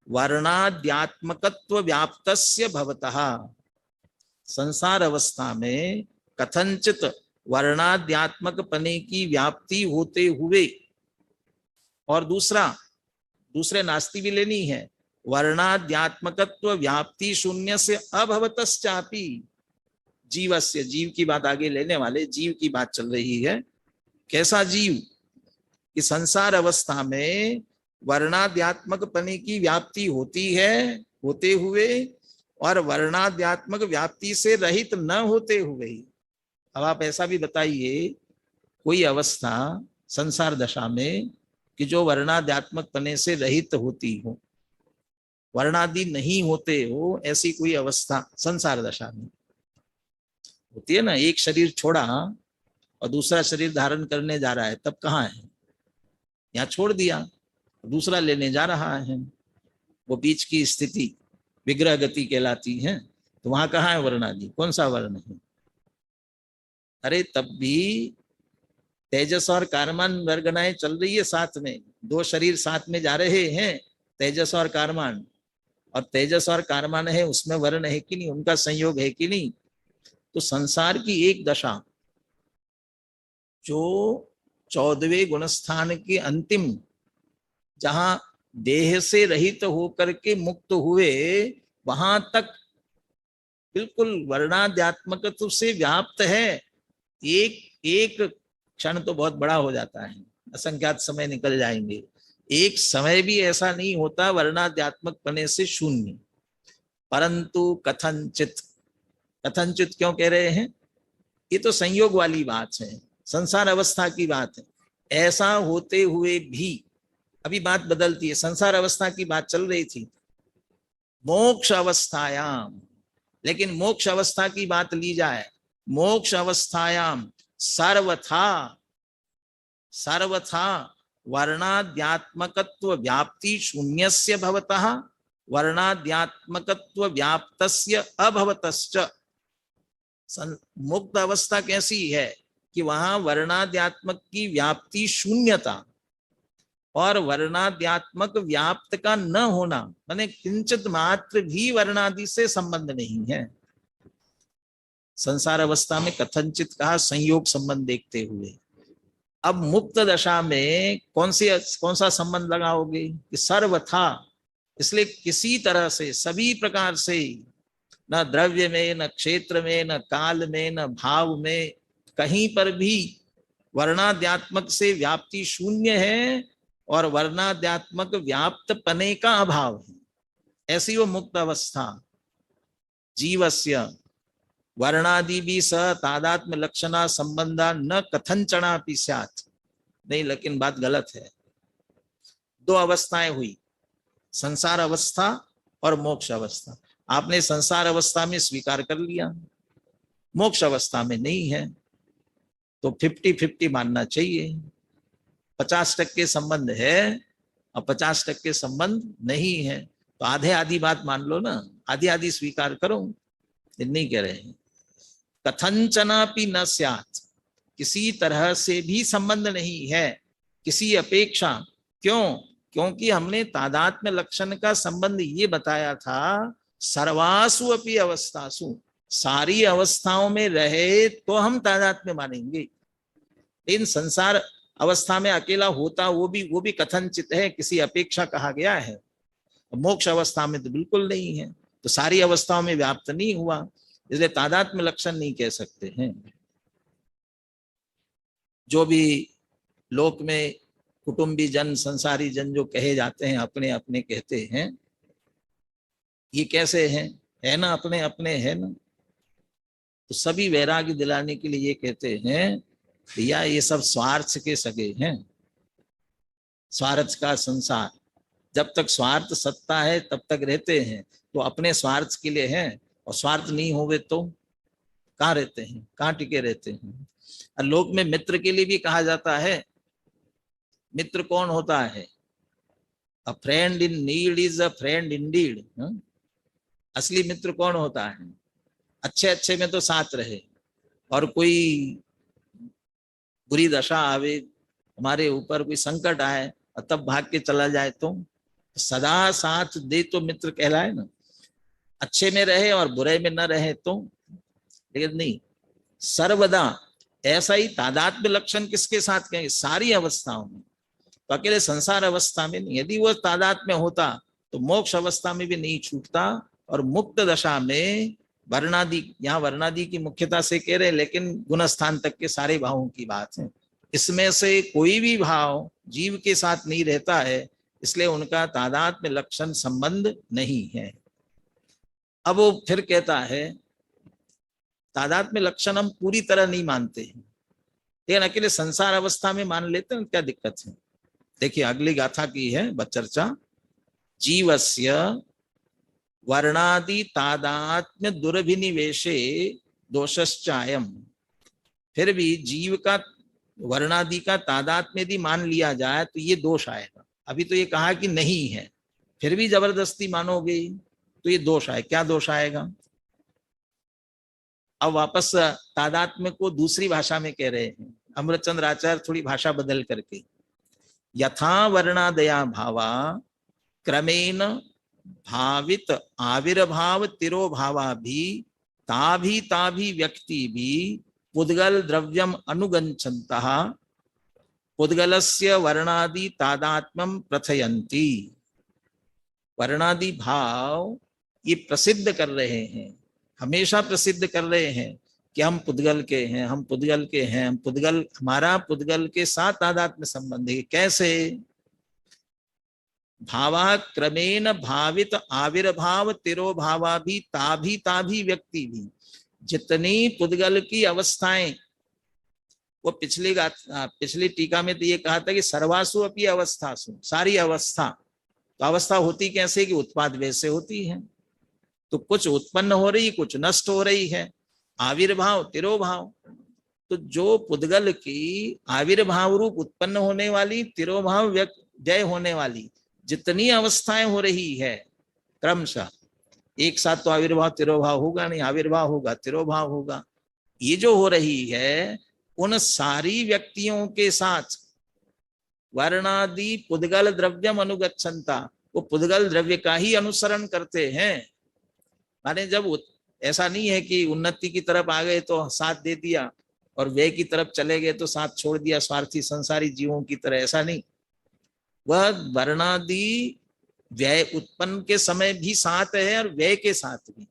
वर्णाद्यात्मकत्व व्याप्तस्य भवतः, संसार अवस्था में कथंचित वर्णाद्यात्मक पने की व्याप्ति होते हुए, और दूसरे नास्ति भी लेनी है, वर्णाद्यात्मकत्व व्याप्ति शून्य से अभवतश्चापि जीवस्य, जीव की बात आगे लेने वाले, जीव की बात चल रही है। कैसा जीव? कि संसार अवस्था में वर्णाद्यात्मक पने की व्याप्ति होती है होते हुए और वर्णाद्यात्मक व्याप्ति से रहित न होते हुए। अब आप ऐसा भी बताइए कोई अवस्था संसार दशा में कि जो वर्णाद्यात्मक पने से रहित होती हो, वर्णादि नहीं होते हो, ऐसी कोई अवस्था संसार दशा में होती है ना। एक शरीर छोड़ा और दूसरा शरीर धारण करने जा रहा है, तब कहाँ है? यहाँ छोड़ दिया, दूसरा लेने जा रहा है। वो बीच की स्थिति विग्रह गति कहलाती है। तो वहां कहाँ है वर्णादि? कौन सा वर्ण है? अरे तब भी तेजस और कारमान वर्गनाएं चल रही है साथ में, दो शरीर साथ में जा रहे हैं, तेजस और कारमान। और तेजस और कारमान है, उसमें वर्ण है कि नहीं, उनका संयोग है कि नहीं। तो संसार की एक दशा जो 14वें गुणस्थान के अंतिम, जहां देह से रहित होकर के मुक्त हुए, वहां तक बिल्कुल वर्णाद्यात्मकत्व से व्याप्त है। एक एक क्षण तो बहुत बड़ा हो जाता है, असंख्यात समय निकल जाएंगे, एक समय भी ऐसा नहीं होता वर्णाद्यात्मक पने से शून्य। परंतु कथनचित, कथनचित क्यों कह रहे हैं? ये तो संयोग वाली बात है, संसार अवस्था की बात है। ऐसा होते हुए भी अभी बात बदलती है, संसार अवस्था की बात चल रही थी, मोक्ष अवस्थायाम। लेकिन मोक्ष अवस्था की बात ली जाए, मोक्ष अवस्थायाम सर्वथा सर्वथा वर्णाद्यात्मकत्व व्याप्ति शून्यस्य भवतः वर्णाद्यात्मकत्व व्याप्तस्य अभवतश्च। मुक्त अवस्था कैसी है कि वहां वर्णाद्यात्मक की व्याप्ति शून्यता और वर्णाद्यात्मक व्याप्त का न होना, माने किंचित मात्र भी वर्णादि से संबंध नहीं है। संसार अवस्था में कथनचित कहा संयोग संबंध देखते हुए। अब मुक्त दशा में कौन सा संबंध लगाओगे? कि सर्वथा, इसलिए किसी तरह से, सभी प्रकार से, न द्रव्य में, न क्षेत्र में, न काल में, न भाव में, कहीं पर भी वर्णाद्यात्मक से व्याप्ति शून्य है और वर्णाद्यात्मक व्याप्त पने का अभाव है। ऐसी वो मुक्त अवस्था जीवस्य वर्णादि भी स तादात्म्य लक्षणा संबंधा न कथंचना भी स्यात्। नहीं, लेकिन बात गलत है। दो अवस्थाएं हुई, संसार अवस्था और मोक्ष अवस्था। आपने संसार अवस्था में स्वीकार कर लिया, मोक्ष अवस्था में नहीं है, तो 50-50 मानना चाहिए। 50% संबंध है और 50% संबंध नहीं है, तो आधे आधी बात मान लो ना, आधी आधी स्वीकार करो। नहीं कह रहे हैं कथंचना भी न स्यात्, किसी तरह से भी संबंध नहीं है, किसी अपेक्षा। क्यों? क्योंकि हमने तादात्म्य लक्षण का संबंध ये बताया था, सर्वासु अपि अवस्थासु, सारी अवस्थाओं में रहे तो हम तादात्म्य मानेंगे। लेकिन संसार अवस्था में अकेला होता वो भी कथनचित है, किसी अपेक्षा कहा गया है। मोक्ष अवस्था में तो बिल्कुल नहीं है, तो सारी अवस्थाओं में व्याप्त नहीं हुआ, इसलिए तादात्म्य लक्षण नहीं कह सकते हैं। जो भी लोक में कुटुंबी जन, संसारी जन जो कहे जाते हैं, अपने अपने कहते हैं, ये कैसे हैं? है ना, अपने अपने है ना। तो सभी वैराग्य दिलाने के लिए ये कहते हैं भैया ये सब स्वार्थ के सगे हैं, स्वार्थ का संसार। जब तक स्वार्थ सत्ता है तब तक रहते हैं, तो अपने स्वार्थ के लिए हैं, और स्वार्थ नहीं होवे तो कहाँ रहते हैं, कहाँ टिके रहते हैं। और लोक में मित्र के लिए भी कहा जाता है, मित्र कौन होता है? अ friend in need is a friend Indeed. असली मित्र कौन होता है? अच्छे अच्छे में तो साथ रहे, और कोई बुरी दशा आवे हमारे ऊपर, कोई संकट आए और तब भाग के चला जाए तो सदा साथ दे तो मित्र कहलाए ना। अच्छे में रहे और बुरे में न रहे तो। लेकिन नहीं, सर्वदा ऐसा ही तादात्म्य लक्षण किसके साथ कहेंगे? सारी अवस्थाओं में, तो अकेले संसार अवस्था में नहीं। यदि वो तादात्म्य होता तो मोक्ष अवस्था में भी नहीं छूटता। और मुक्त दशा में वर्णादि, यहाँ वर्णादि की मुख्यता से कह रहे, लेकिन गुणस्थान तक के सारे भावों की बात है। इसमें से कोई भी भाव जीव के साथ नहीं रहता है, इसलिए उनका तादात्म्य लक्षण संबंध नहीं है। अब वो फिर कहता है तादात्म्य लक्षण हम पूरी तरह नहीं मानते हैं, लेकिन अकेले संसार अवस्था में मान लेते हैं, क्या दिक्कत है। देखिए अगली गाथा की है चर्चा, जीवस्य वर्णादि तादात्म्य दुर्भिनिवेशे दोषश्चायम। फिर भी जीव का वर्णादि का तादात्म्य यदि मान लिया जाए तो ये दोष आएगा। अभी तो ये कहा कि नहीं है, फिर भी जबरदस्ती मानोगे तो ये दोष आए। क्या दोष आएगा? अब वापस तादात्म्य को दूसरी भाषा में कह रहे हैं अमृतचंद्र आचार्य, थोड़ी भाषा बदल करके, यथा वर्णादया भावा क्रमेण भावित आविर्भाव तिरोभावा भी ताभी व्यक्ति भी पुद्गल द्रव्यम अनुगच्छन्तः पुद्गलस्य वर्णादि तादात्म्यम प्रथयन्ति। वर्णादि भाव ये प्रसिद्ध कर रहे हैं, हमेशा प्रसिद्ध कर रहे हैं कि हम पुद्गल के हैं, हम पुद्गल के हैं, हम पुद्गल, हमारा पुद्गल के साथ तादात्म्य संबंध है। कैसे? भावा क्रमेण भावित आविर्भाव तिरोभावा भी ताभी व्यक्ति भी। जितनी पुद्गल की अवस्थाएं, वो पिछली टीका में तो ये कहा था कि सर्वासु अपि अवस्थासु, सारी अवस्था। तो अवस्था होती कैसे कि उत्पाद वैसे होती है, तो कुछ उत्पन्न हो रही, कुछ नष्ट हो रही है। आविर्भाव तिरोभाव, तो जो पुद्गल की आविर्भाव रूप उत्पन्न होने वाली, तिरोभाव व्यय होने वाली जितनी अवस्थाएं हो रही है क्रमशः, एक साथ तो आविर्भाव तिरोभाव होगा नहीं, आविर्भाव होगा तिरोभाव होगा। ये जो हो रही है उन सारी व्यक्तियों के साथ वर्णादि पुद्गल द्रव्यम अनुगच्छन्ता, वो पुद्गल द्रव्य का ही अनुसरण करते हैं। माने जब ऐसा नहीं है कि उन्नति की तरफ आ गए तो साथ दे दिया और व्यय की तरफ चले गए तो साथ छोड़ दिया, स्वार्थी संसारी जीवों की तरह, ऐसा नहीं। वह वर्णादि व्यय उत्पन्न के समय भी साथ है और व्यय के साथ भी।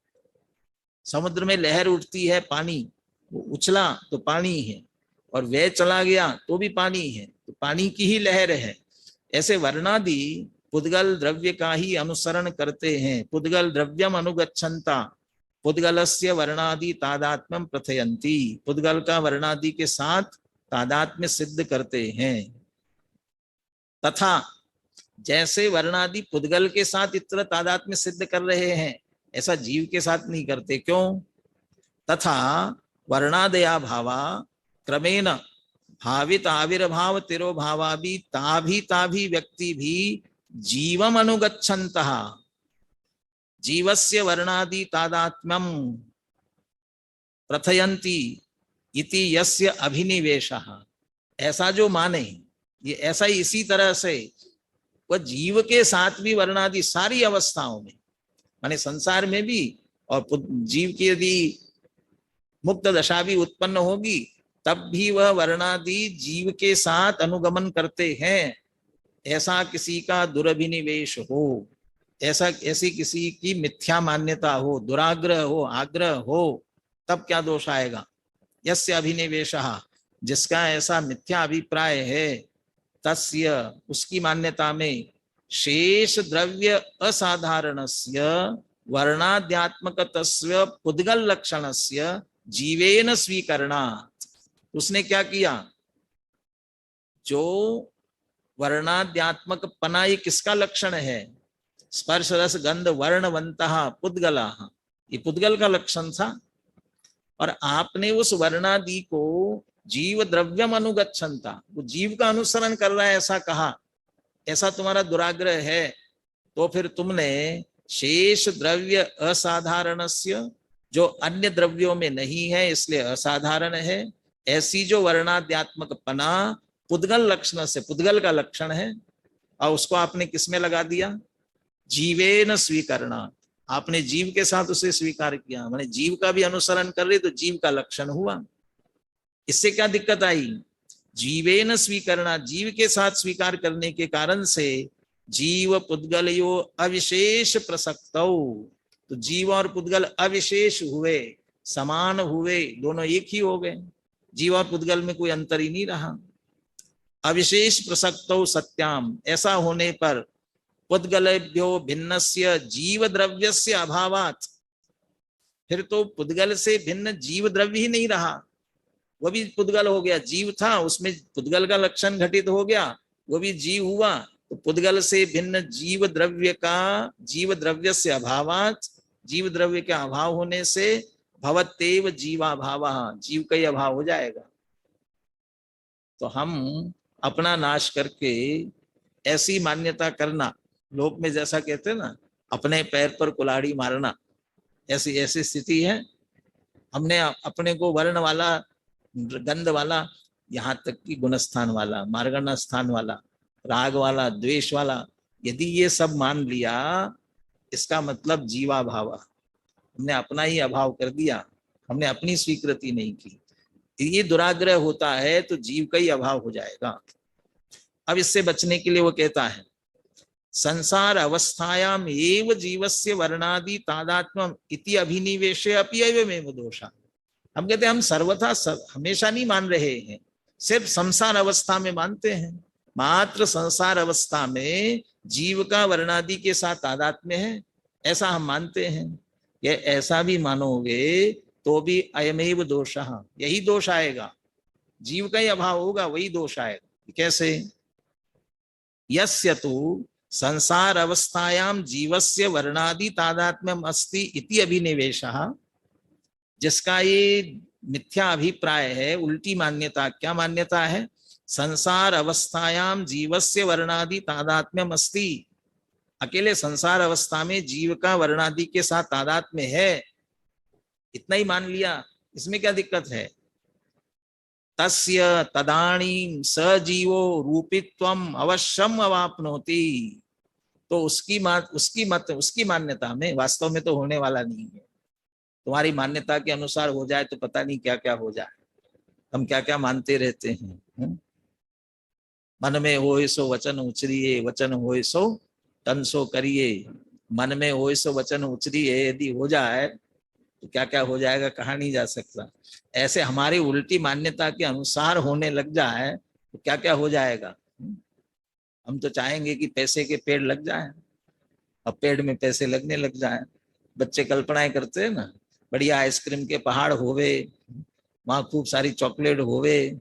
समुद्र में लहर उठती है, पानी वो उछला तो पानी है, और व्यय चला गया तो भी पानी है, तो पानी की ही लहर है। ऐसे वर्णादि पुद्गल द्रव्य का ही अनुसरण करते हैं। पुद्गल द्रव्यम अनुगच्छन्ता पुद्गलस्य वर्णादि तादात्म्यम प्रथयन्ति, पुद्गल का वर्णादि के साथ तादात्म्य सिद्ध करते हैं। तथा जैसे वर्णादि पुद्गल के साथ इतना तादात्म्य सिद्ध कर रहे हैं, ऐसा जीव के साथ नहीं करते। क्यों? तथा वर्णादया भावा क्रमेण भावित आविर्भाव तिरोभावा भी ताभी व्यक्ति भी जीवम अनुगच्छन्तः जीवस्य वर्णादि तादात्म्यम प्रथयन्ति इति यस्य अभिनिवेशः। ऐसा जो माने, ये ऐसा ही इसी तरह से वह जीव के साथ भी वर्णादि सारी अवस्थाओं में, माने संसार में भी, और जीव की यदि मुक्त दशा भी उत्पन्न होगी तब भी वह वर्णादि जीव के साथ अनुगमन करते हैं। ऐसा किसी का दुरभिनिवेश हो, ऐसी किसी की मिथ्या मान्यता हो, दुराग्रह हो, आग्रह हो, तब क्या दोष आएगा? यस्य अभिनिवेशः, जिसका ऐसा मिथ्या अभिप्राय है, तस्य उसकी मान्यता में शेष द्रव्य असाधारणस्य वर्णाद्यात्मकतस्य पुद्गल लक्षणस्य जीवेन स्वीकरणात्। उसने क्या किया? जो वर्णाद्यात्मक पना, ये किसका लक्षण है? स्पर्श रस गंध वर्णवंतः पुद्गलाः, ये पुद्गल का लक्षण था। और आपने उस वर्णादि को जीव द्रव्यम अनुगच्छन्ता, वो जीव का अनुसरण कर रहा है, ऐसा कहा। ऐसा तुम्हारा दुराग्रह है, तो फिर तुमने शेष द्रव्य असाधारणस्य, जो अन्य द्रव्यों में नहीं है इसलिए असाधारण है, ऐसी जो वर्णाद्यात्मक पना पुद्गल लक्षण से, पुद्गल का लक्षण है, और उसको आपने किसमें लगा दिया? जीवेन स्वीकरणा, आपने जीव के साथ उसे स्वीकार किया। माने जीव का भी अनुसरण कर रहे तो जीव का लक्षण हुआ। इससे क्या दिक्कत आई? जीवेन स्वीकरणा, जीव के साथ स्वीकार करने के कारण से जीव पुद्गलयो अविशेष प्रसक्तौ, तो जीव और पुद्गल अविशेष हुए, समान हुए, दोनों एक ही हो गए। जीव और पुद्गल में कोई अंतर ही नहीं रहा। अविशेष प्रसक्तौ सत्याम, ऐसा होने पर पुद्गलेभ्यो भिन्नस्य जीव द्रव्यस्य अभावात्, फिर तो पुद्गल से भिन्न जीव द्रव्य ही नहीं रहा, वो भी पुद्गल हो गया। जीव था, उसमें पुद्गल का लक्षण घटित हो गया, वो भी जीव हुआ। तो पुद्गल से भिन्न जीव द्रव्य का, जीव द्रव्य से अभावात, जीव द्रव्य के अभाव होने से भवत्येव जीवाभाव, जीव का ही अभाव हो जाएगा। तो हम अपना नाश करके ऐसी मान्यता करना, लोक में जैसा कहते हैं ना, अपने पैर पर कुल्हाड़ी मारना, ऐसी ऐसी स्थिति है। हमने अपने को वर्ण वाला, गंध वाला, यहाँ तक कि गुणस्थान वाला, मार्गण स्थान वाला, राग वाला, द्वेष वाला, यदि ये सब मान लिया, इसका मतलब जीवाभाव, हमने अपना ही अभाव कर दिया, हमने अपनी स्वीकृति नहीं की। ये दुराग्रह होता है तो जीव का ही अभाव हो जाएगा। अब इससे बचने के लिए वो कहता है, संसार अवस्थायाम एव जीवस्य वर्णादि तादात्म्यम इति अभिनिवेशे अपि एवमेव दोषा। हम कहते हैं हम सर्वथा हमेशा नहीं मान रहे हैं, सिर्फ संसार अवस्था में मानते हैं। मात्र संसार अवस्था में जीव का वर्णादि के साथ तादात्म्य है, ऐसा हम मानते हैं। ये ऐसा भी मानोगे तो भी अयमेव दोषः, यही दोष आएगा, जीव का ही अभाव होगा, वही दोष आएगा। कैसे? यस्य तु संसार अवस्थायाम जीवस्य वर्णादि तादात्म्यम अस्ति इति अभिनिवेशः, जिसका ये मिथ्या अभिप्राय है, उल्टी मान्यता, क्या मान्यता है? संसार अवस्थायाम जीवस्य वर्णादि तादात्म्यम अस्ति, अकेले संसार अवस्था में जीव का वर्णादि के साथ तादात्म्य है, इतना ही मान लिया, इसमें क्या दिक्कत है? तस्य तदानीं स जीवो रूपित्वम अवश्यम अवाप्नोति, तो उसकी मान्यता में वास्तव में तो होने वाला नहीं है। तुम्हारी मान्यता के अनुसार हो जाए तो पता नहीं क्या क्या हो जाए, हम क्या क्या मानते रहते हैं। मन में होए सो वचन उचरिए, वचन होए सो तन सो करिए, मन में होए सो वचन उचरिए, यदि हो जाए तो क्या क्या हो जाएगा कहा नहीं जा सकता। ऐसे हमारी उल्टी मान्यता के अनुसार होने लग जाए तो क्या क्या हो जाएगा। हम तो चाहेंगे कि पैसे के पेड़ लग जाए, अब पेड़ में पैसे लगने लग जाए। बच्चे कल्पनाएं करते हैं ना, बढ़िया आइसक्रीम के पहाड़ होवे, वहां खूब सारी चॉकलेट होवे,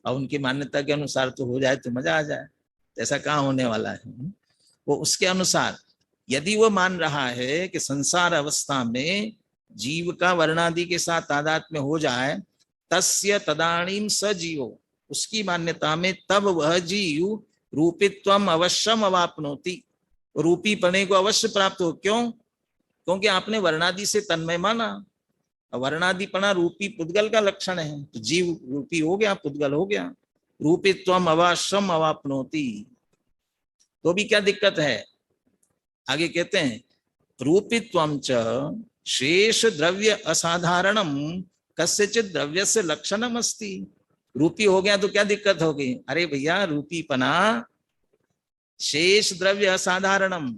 और उनकी मान्यता के अनुसार तो हो जाए तो मजा आ जाए। ऐसा कहाँ होने वाला है? वो उसके अनुसार, यदि वो मान रहा है कि संसार अवस्था में जीव का वर्णादि के साथ तादात्म्य हो जाए, तस्य तदानीम स जीवो, उसकी मान्यता में तब वह जीव रूपित्वम अवश्यम अवाप्नोति, रूपी पने को अवश्य प्राप्त हो। क्यों? क्योंकि आपने वर्णादि से तन्मय माना, वर्णादिपना रूपी पुद्गल का लक्षण है, तो जीव रूपी हो गया, पुद्गल हो गया। रूपित्वम अवश्यम अवाप्नोति, तो भी क्या दिक्कत है? आगे कहते हैं, रूपित्वम च शेष द्रव्य असाधारणम कस्यचित् द्रव्य से लक्षणम अस्ति। रूपी हो गया तो क्या दिक्कत होगी? अरे भैया, रूपीपना शेष द्रव्य असाधारणम,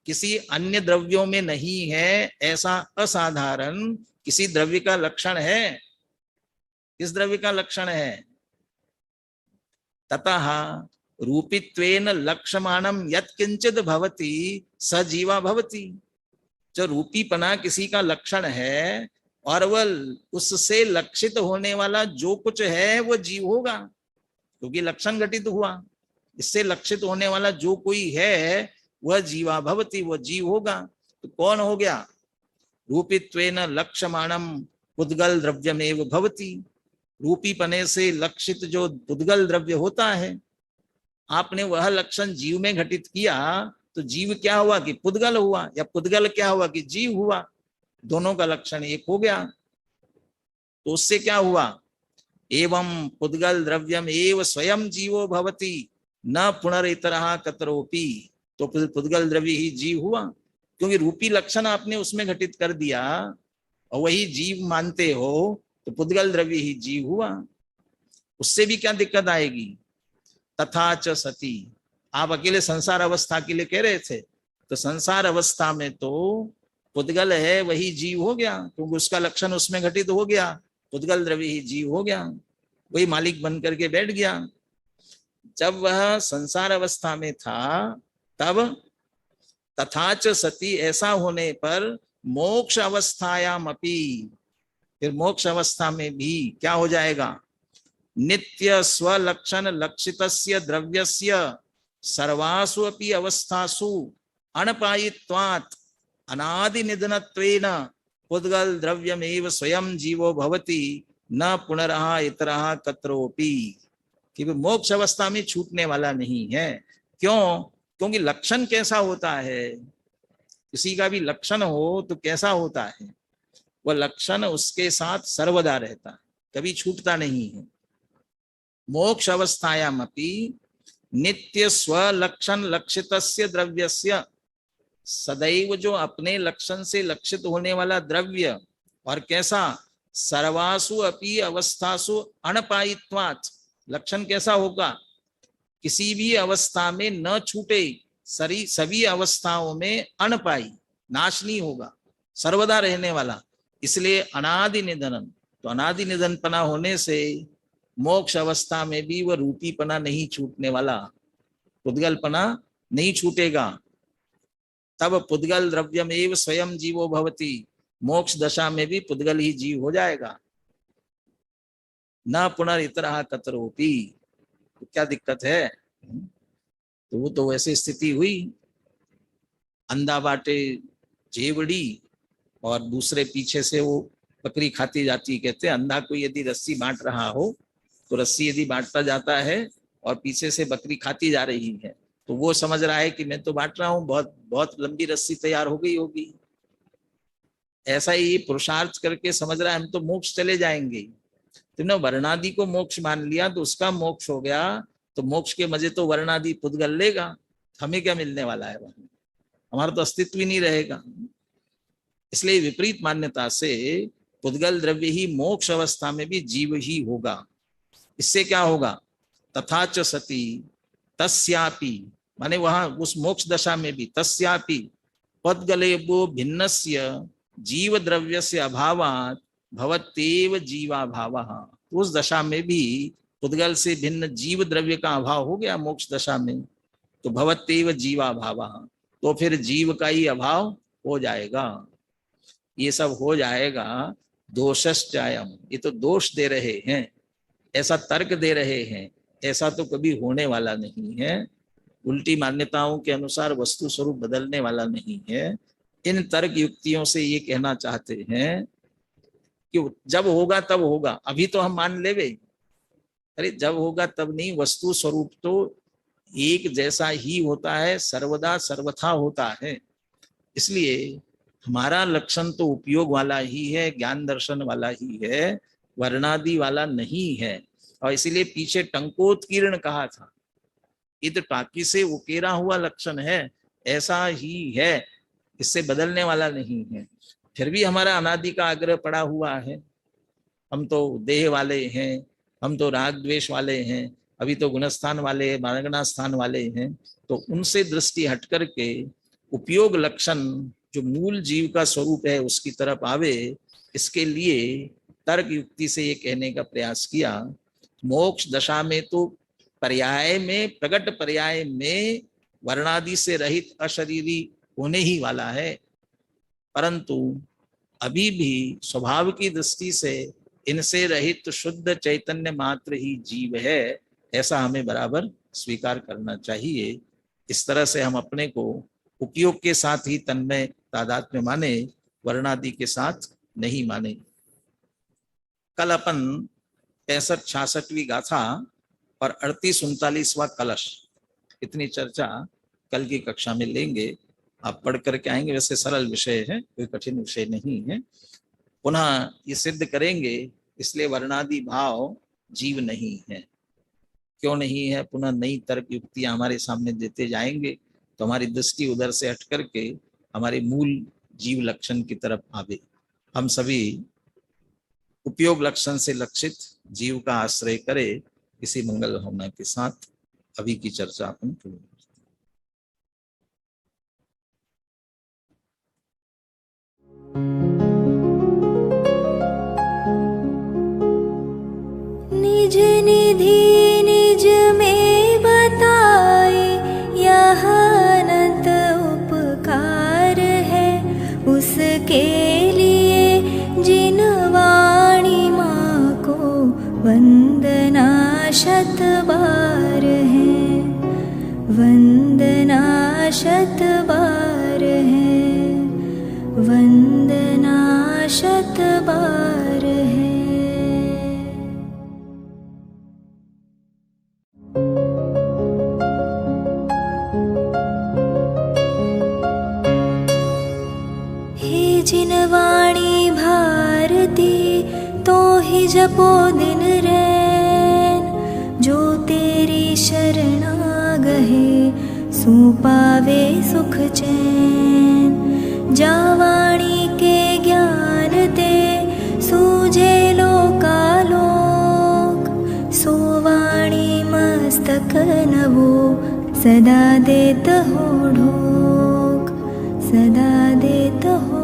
किसी अन्य द्रव्यों में नहीं है, ऐसा असाधारण किसी द्रव्य का लक्षण है। किस द्रव्य का लक्षण है? ततः रूपित्वेन लक्ष्यमाणम यत्किंचित भवति स जीवा भवति। जो रूपीपना किसी का लक्षण है और वह उससे लक्षित होने वाला जो कुछ है वो जीव होगा, क्योंकि लक्षण घटित हुआ, इससे लक्षित होने वाला जो कोई है वह जीवा भवति, वह जीव होगा। तो कौन हो गया? रूपित्वेन लक्ष्यमाणम पुद्गल द्रव्यमेव भवति, रूपीपने से लक्षित जो पुद्गल द्रव्य होता है, आपने वह लक्षण जीव में घटित किया तो जीव क्या हुआ कि पुद्गल हुआ, या पुद्गल क्या हुआ कि जीव हुआ, दोनों का लक्षण एक हो गया। तो उससे क्या हुआ? एवं पुद्गल द्रव्यम एव स्वयं जीवो भवति न पुनरितरः कतरोपि, तो पुद्गल द्रव्य ही जीव हुआ, क्योंकि रूपी लक्षण आपने उसमें घटित कर दिया और वही जीव मानते हो, तो पुद्गल द्रव्य ही जीव हुआ। उससे भी क्या दिक्कत आएगी? तथा च सती, आप अकेले संसार अवस्था के लिए कह रहे थे, तो संसार अवस्था में तो पुद्गल है वही जीव हो गया, क्योंकि उसका लक्षण उसमें घटित हो गया, पुद्गल द्रव्य ही जीव हो गया, वही मालिक बन करके बैठ गया। जब वह संसार अवस्था में था तब तथाच सती, ऐसा होने पर मोक्ष अवस्थायाम अपि, फिर मोक्ष अवस्था में भी क्या हो जाएगा, नित्य स्वलक्षण लक्षितस्य द्रव्यस्य सर्वासु अपि अवस्थासु अणपायित्वात् अनादि निधनत्वेन पुद्गल द्रव्यमेव स्वयं जीवो भवति न पुनरः इतरः कत्रोपि, कि मोक्ष अवस्था में छूटने वाला नहीं है। क्यों? क्योंकि लक्षण कैसा होता है, किसी का भी लक्षण हो तो कैसा होता है, वह लक्षण उसके साथ सर्वदा रहता है, कभी छूटता नहीं है। मोक्ष अवस्थायाम अपि नित्य स्वलक्षण लक्षितस्य द्रव्यस्य, सदैव जो अपने लक्षण से लक्षित होने वाला द्रव्य, और कैसा, सर्वासु अपि अवस्थासु अणपायित्वात्, लक्षण कैसा होगा, किसी भी अवस्था में न छूटे, सभी अवस्थाओं में अणपाई, नाश नहीं होगा, सर्वदा रहने वाला, इसलिए अनादि निधनम। तो अनादि निधनपना होने से मोक्ष अवस्था में भी वह रूपीपना नहीं छूटने वाला, पुद्गलपना नहीं छूटेगा। तब पुद्गल द्रव्यमेव स्वयं जीवो भवति, मोक्ष दशा में भी पुद्गल ही जीव हो जाएगा। न पुनरितरः कतरोपि, तो क्या दिक्कत है? तो वो तो वैसी स्थिति हुई, अंधा बाटे जेवड़ी और दूसरे पीछे से वो बकरी खाती जाती। कहते हैं अंधा को यदि रस्सी बांट रहा हो तो रस्सी यदि बांटता जाता है और पीछे से बकरी खाती जा रही है, तो वो समझ रहा है कि मैं तो बांट रहा हूं, बहुत बहुत लंबी रस्सी तैयार हो गई होगी। ऐसा ही पुरुषार्थ करके समझ रहा है हम तो मोक्ष चले जाएंगे। तुमने वर्णादि को मोक्ष मान लिया तो उसका मोक्ष हो गया, तो मोक्ष के मजे तो वर्णादि पुद्गल लेगा, हमें क्या मिलने वाला है, वहां हमारा तो अस्तित्व ही नहीं रहेगा। इसलिए विपरीत मान्यता से पुद्गल द्रव्य ही मोक्ष अवस्था में भी जीव ही होगा। इससे क्या होगा, तथाच सती तस्यापि, माने वहां उस मोक्ष दशा में भी तस्यापि पुद्गलेभ्यो भिन्नस्य जीव द्रव्यस्य अभावात् भवत्येव जीवाभावः, उस दशा में भी पुद्गल से भिन्न जीव द्रव्य का अभाव हो गया मोक्ष दशा में, तो भवत्येव जीवाभावः, तो फिर जीव का ही अभाव हो जाएगा। ये सब हो जाएगा। दोषश्चायम, ये तो दोष दे रहे हैं, ऐसा तर्क दे रहे हैं, ऐसा तो कभी होने वाला नहीं है। उल्टी मान्यताओं के अनुसार वस्तु स्वरूप बदलने वाला नहीं है। इन तर्क युक्तियों से ये कहना चाहते हैं कि जब होगा तब होगा, अभी तो हम मान लेवे, अरे जब होगा तब नहीं, वस्तु स्वरूप तो एक जैसा ही होता है, सर्वदा सर्वथा होता है। इसलिए हमारा लक्षण तो उपयोग वाला ही है, ज्ञान दर्शन वाला ही है, वर्णादि वाला नहीं है। और इसीलिए पीछे टंकोत्कीर्ण कहा था, ये तो टाकी से उकेरा हुआ लक्षण है, ऐसा ही है, इससे बदलने वाला नहीं है। फिर भी हमारा अनादि का आग्रह पड़ा हुआ है, हम तो देह वाले हैं, हम तो राग द्वेष वाले हैं, अभी तो गुणस्थान वाले, मानगणा स्थान वाले हैं, तो उनसे दृष्टि हट करके उपयोग लक्षण जो मूल जीव का स्वरूप है उसकी तरफ आवे, इसके लिए तर्क युक्ति से ये कहने का प्रयास किया। मोक्ष दशा में तो पर्याय में, प्रगट पर्याय में वर्णादि से रहित अशरीरी होने ही वाला है, परंतु अभी भी स्वभाव की दृष्टि से इनसे रहित शुद्ध चैतन्य मात्र ही जीव है, ऐसा हमें बराबर स्वीकार करना चाहिए। इस तरह से हम अपने को उपयोग के साथ ही तन्मय तादात्म्य माने, वर्णादि के साथ नहीं माने। कल अपन 65-66वीं गाथा और 38-39वां कलश, इतनी चर्चा कल की कक्षा में लेंगे। आप पढ़ करके आएंगे, वैसे सरल विषय है, कोई कठिन विषय नहीं है। पुनः ये सिद्ध करेंगे, इसलिए वर्णादि भाव जीव नहीं है। क्यों नहीं है, पुनः नई तर्क युक्तियां हमारे सामने देते जाएंगे, तो हमारी दृष्टि उधर से हट करके हमारे मूल जीव लक्षण की तरफ आवे। हम सभी उपयोग लक्षण से लक्षित जीव का आश्रय करे, इसी मंगल भावना के साथ अभी की चर्चा अपन करेंगे। वंदना शत बार है, वंदना शत बार है। हे जिनवाणी भारती तो ही जपो दिन रैन, जो तेरी शरणा गहे सो पावे सुख चैन। जावाणी के ज्ञान ते सूझे लोकालोक, सोवाणी मस्तक नवो सदा देत हो ढोक, सदा देत हो